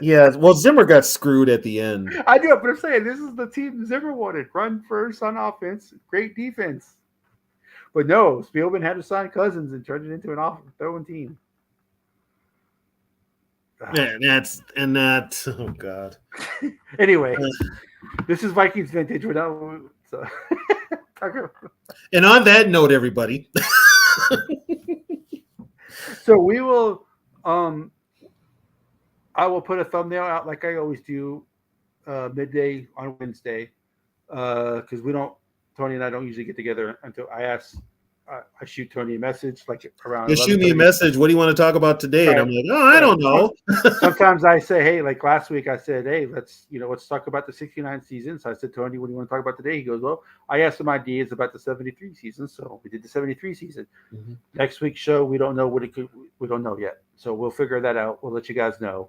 Yeah, well, Zimmer got screwed at the end. I do, but I'm saying this is the team Zimmer wanted. Run first on offense, great defense. But no, Spielman had to sign Cousins and turn it into an throwing team. Yeah, oh God. Anyway, this is Vikings vintage. We're not. So. And on that note, everybody. So we will. I will put a thumbnail out like I always do, midday on Wednesday, because Tony and I don't usually get together until I shoot Tony a message like around. You shoot me a message. What do you want to talk about today? Right. And I'm like, oh, I don't know. Sometimes I say, hey, like last week I said, hey, let's talk about the 69 season. So I said, Tony, what do you want to talk about today? He goes, well, I asked some ideas about the 73 season. So we did the 73 season. Mm-hmm. Next week's show, we don't know we don't know yet. So we'll figure that out. We'll let you guys know.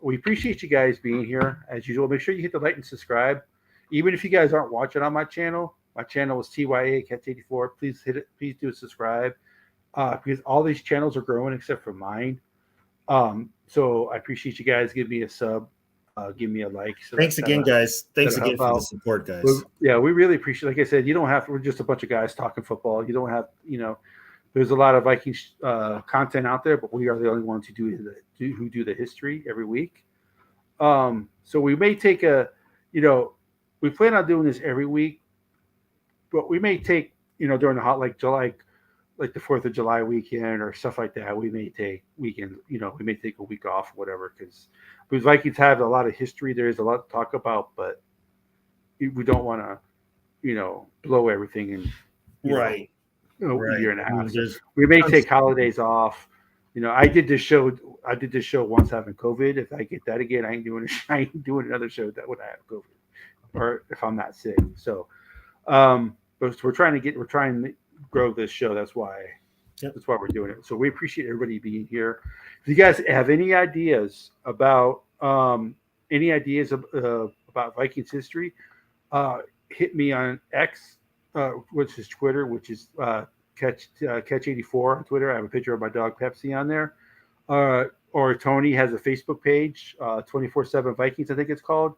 We appreciate you guys being here as usual. Make sure you hit the like and subscribe. Even if you guys aren't watching on my channel is TYA Catch 84. Please hit it. Please do subscribe because all these channels are growing except for mine. So I appreciate you guys. Give me a sub, give me a like. So thanks again, guys. Thanks again for the support, guys. We really appreciate. Like I said, you don't have. We're just a bunch of guys talking football. You don't have. There's a lot of Vikings content out there, but we are the only ones who do the history every week. So we may take you know, we plan on doing this every week, but we may take, during the hot like July, like the 4th of July weekend or stuff like that. We may take weekend, we may take a week off, or whatever, because Vikings have a lot of history. There is a lot to talk about, but we don't want to, blow everything in, you know, Right. a Right. year and a I mean, half. So there's we may tons. take holidays off. I did this show. I did this show once having COVID. If I get that again, I ain't doing. I ain't doing another show that would have COVID, or if I'm not sick. So, but we're trying to grow this show. Yep. That's why we're doing it. So we appreciate everybody being here. If you guys have any ideas about about Vikings history, uh, hit me on X, which is Twitter, which is Catch 84 on Twitter. I have a picture of my dog Pepsi on there. Or Tony has a Facebook page, 24/7 Vikings, I think it's called.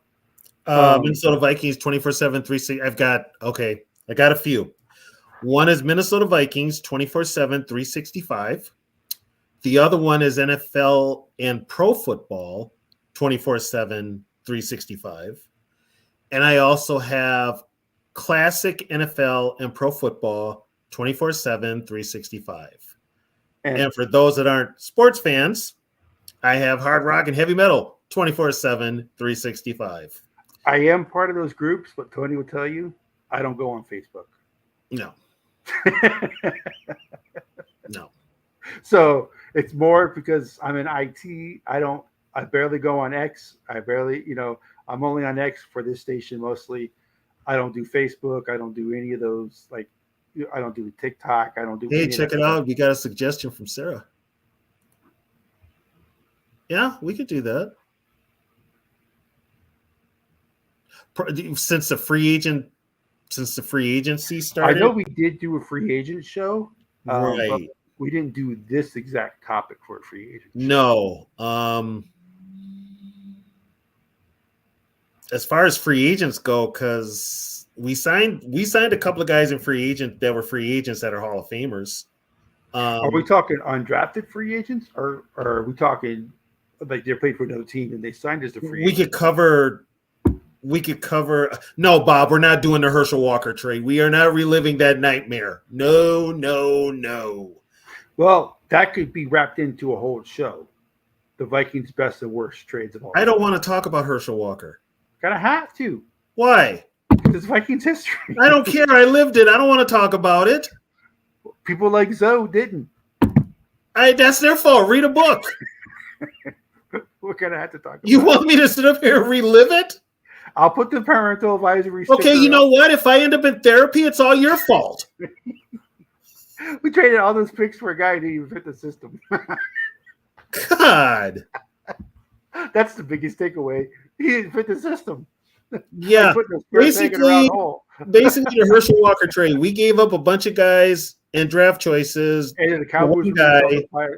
Minnesota Vikings 24/7 360. I got a few. One is Minnesota Vikings 24/7 365. The other one is NFL and pro football 24/7 365. And I also have classic NFL and pro football 24/7 365. And for those that aren't sports fans, I have hard rock and heavy metal 24/7 365. I am part of those groups, but Tony will tell you I don't go on Facebook. No. No. So it's more because I'm in IT. I barely go on X. I'm only on X for this station mostly. I don't do Facebook. I don't do any of those. Like, I don't do TikTok. I don't do. Hey, any check of that it stuff. out. We got a suggestion from Sarah. Yeah, we could do that. Since the free agency started. I know we did do a free agent show, Right. but we didn't do this exact topic for a free agent show. No. As far as free agents go, because we signed a couple of guys in free agent that were free agents that are Hall of Famers. Are we talking undrafted free agents, or are we talking like they played for another team and they signed as a free we agent? We could cover. No, Bob, we're not doing the Herschel Walker trade. We are not reliving that nightmare. No. Well, that could be wrapped into a whole show. The Vikings' best and worst trades of all time. I don't want to talk about Herschel Walker. Gotta have to. Why? It's Vikings history. I don't care. I lived it. I don't want to talk about it. People like Zoe didn't. That's their fault. Read a book. We're gonna have to talk about You want me to sit up here and relive it? I'll put the parental advisory sticker Okay, you know up. what? If I end up in therapy, it's all your fault. We traded all those picks for a guy who didn't even fit the system. God. That's the biggest takeaway. He didn't fit the system. Yeah. Basically, Basically, the Herschel Walker trade. We gave up a bunch of guys and draft choices. and the Cowboys One guy.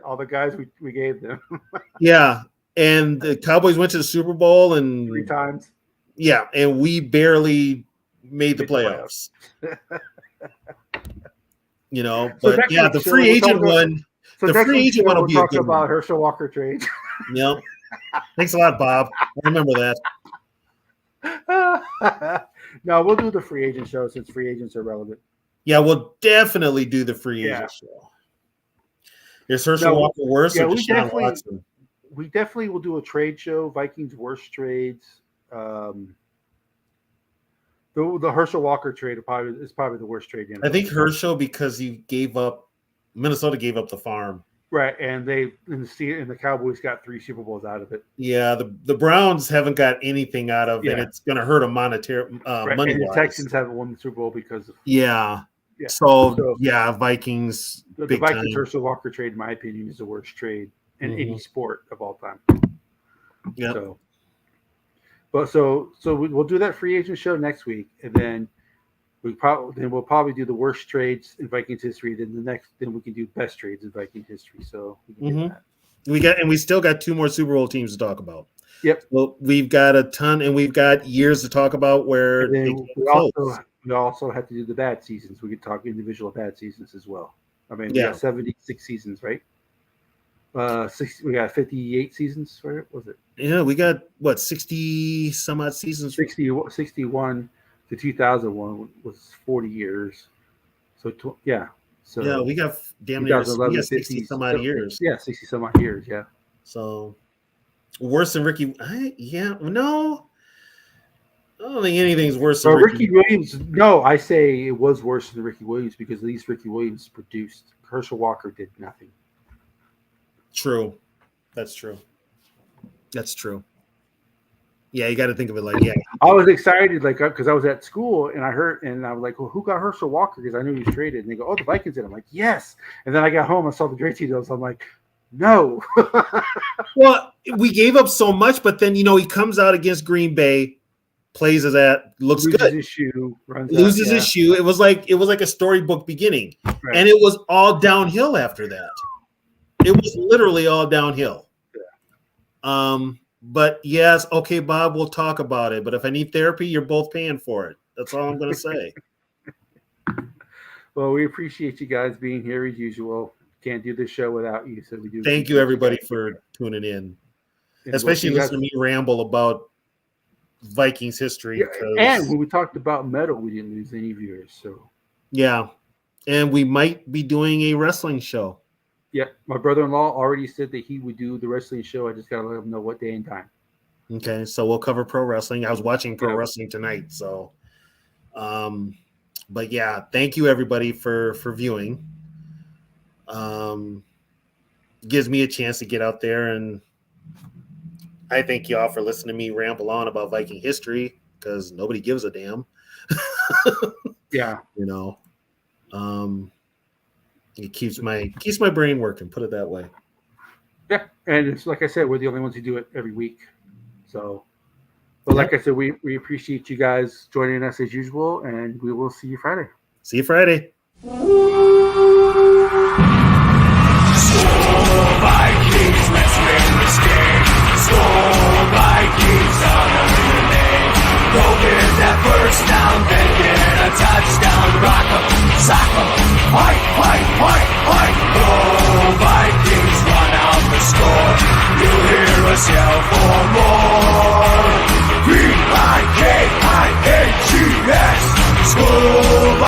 all the guys we gave them Yeah. And the Cowboys went to the Super Bowl 3 times. yeah, and we barely made the playoffs. So But yeah, the free agent one. The free agent one will be a good about one. Herschel Walker trade. Yep. Thanks a lot, Bob. I remember that. No, we'll do the free agent show since free agents are relevant. Yeah, we'll definitely do the free agent show. Is Herschel Walker worse or Deshaun Watson? We definitely will do a trade show. Vikings worst trades. The Herschel Walker trade is probably the worst trade. I think Herschel because Minnesota gave up the farm. Right, and the Cowboys got 3 Super Bowls out of it. Yeah, the Browns haven't got anything out of it. And it's going to hurt them money. And the Texans haven't won the Super Bowl because of So Vikings. The Vikings Herschel Walker trade, in my opinion, is the worst trade in any sport of all time. Yeah. So we'll do that free agent show next week, and then we'll probably do the worst trades in Vikings history. Then we can do best trades in Vikings history. So we can get that. We still got 2 more Super Bowl teams to talk about. Yep. Well, we've got a ton, and we've got years to talk about where we also have to do the bad seasons. We could talk individual bad seasons as well. I mean, we got 76 seasons, right? We got 58 seasons, right? Was it Yeah, we got what 60 some odd seasons. 61 to 2001 was 40 years. So yeah, so Yeah, we got damn near 2011 60 some odd years. Yeah, 60 some odd years. Yeah. So worse than Ricky. No. I don't think anything's worse than Ricky Williams. No, I say it was worse than Ricky Williams because at least Ricky Williams produced. Herschel Walker did nothing. True. That's true. Yeah, you got to think of it like, I was excited, like, because I was at school and I heard, and I was like, well, who got Herschel Walker? Because I knew he was traded. And they go, oh, the Vikings did. I'm like, yes. And then I got home, I saw the trade details. I'm like, no. Well, we gave up so much, but then, he comes out against Green Bay, plays as that, looks loses good. His shoe, loses his shoe. It was like a storybook beginning. Right. And it was all downhill after that. It was literally all downhill. Yeah. But yes, okay, Bob, we'll talk about it. But if I need therapy, you're both paying for it. That's all I'm going to say. Well, we appreciate you guys being here as usual. Can't do this show without you, so we do. Thank you, everybody, for tuning in, and especially listening to me ramble about Vikings history. Yeah, and when we talked about metal, we didn't lose any viewers. So yeah, and we might be doing a wrestling show. Yeah, my brother-in-law already said that he would do the wrestling show. I just got to let him know what day and time. Okay, so we'll cover pro wrestling. I was watching pro wrestling tonight, so but yeah, thank you everybody for viewing. Gives me a chance to get out there, and I thank y'all for listening to me ramble on about Viking history because nobody gives a damn. Yeah, it keeps my brain working, put it that way. Yeah, and it's like I said, we're the only ones who do it every week. So, but like I said, we appreciate you guys joining us as usual, and we will see you Friday. See you Friday. Vikings, let's win this game. Score Vikings, honoring the name. Go get that first down, then get a touchdown. Rock 'em, sock 'em, fight, fight, fight, fight. Go Vikings, run out the score. You hear us yell for more. V-I-K-I-N-G-S, score.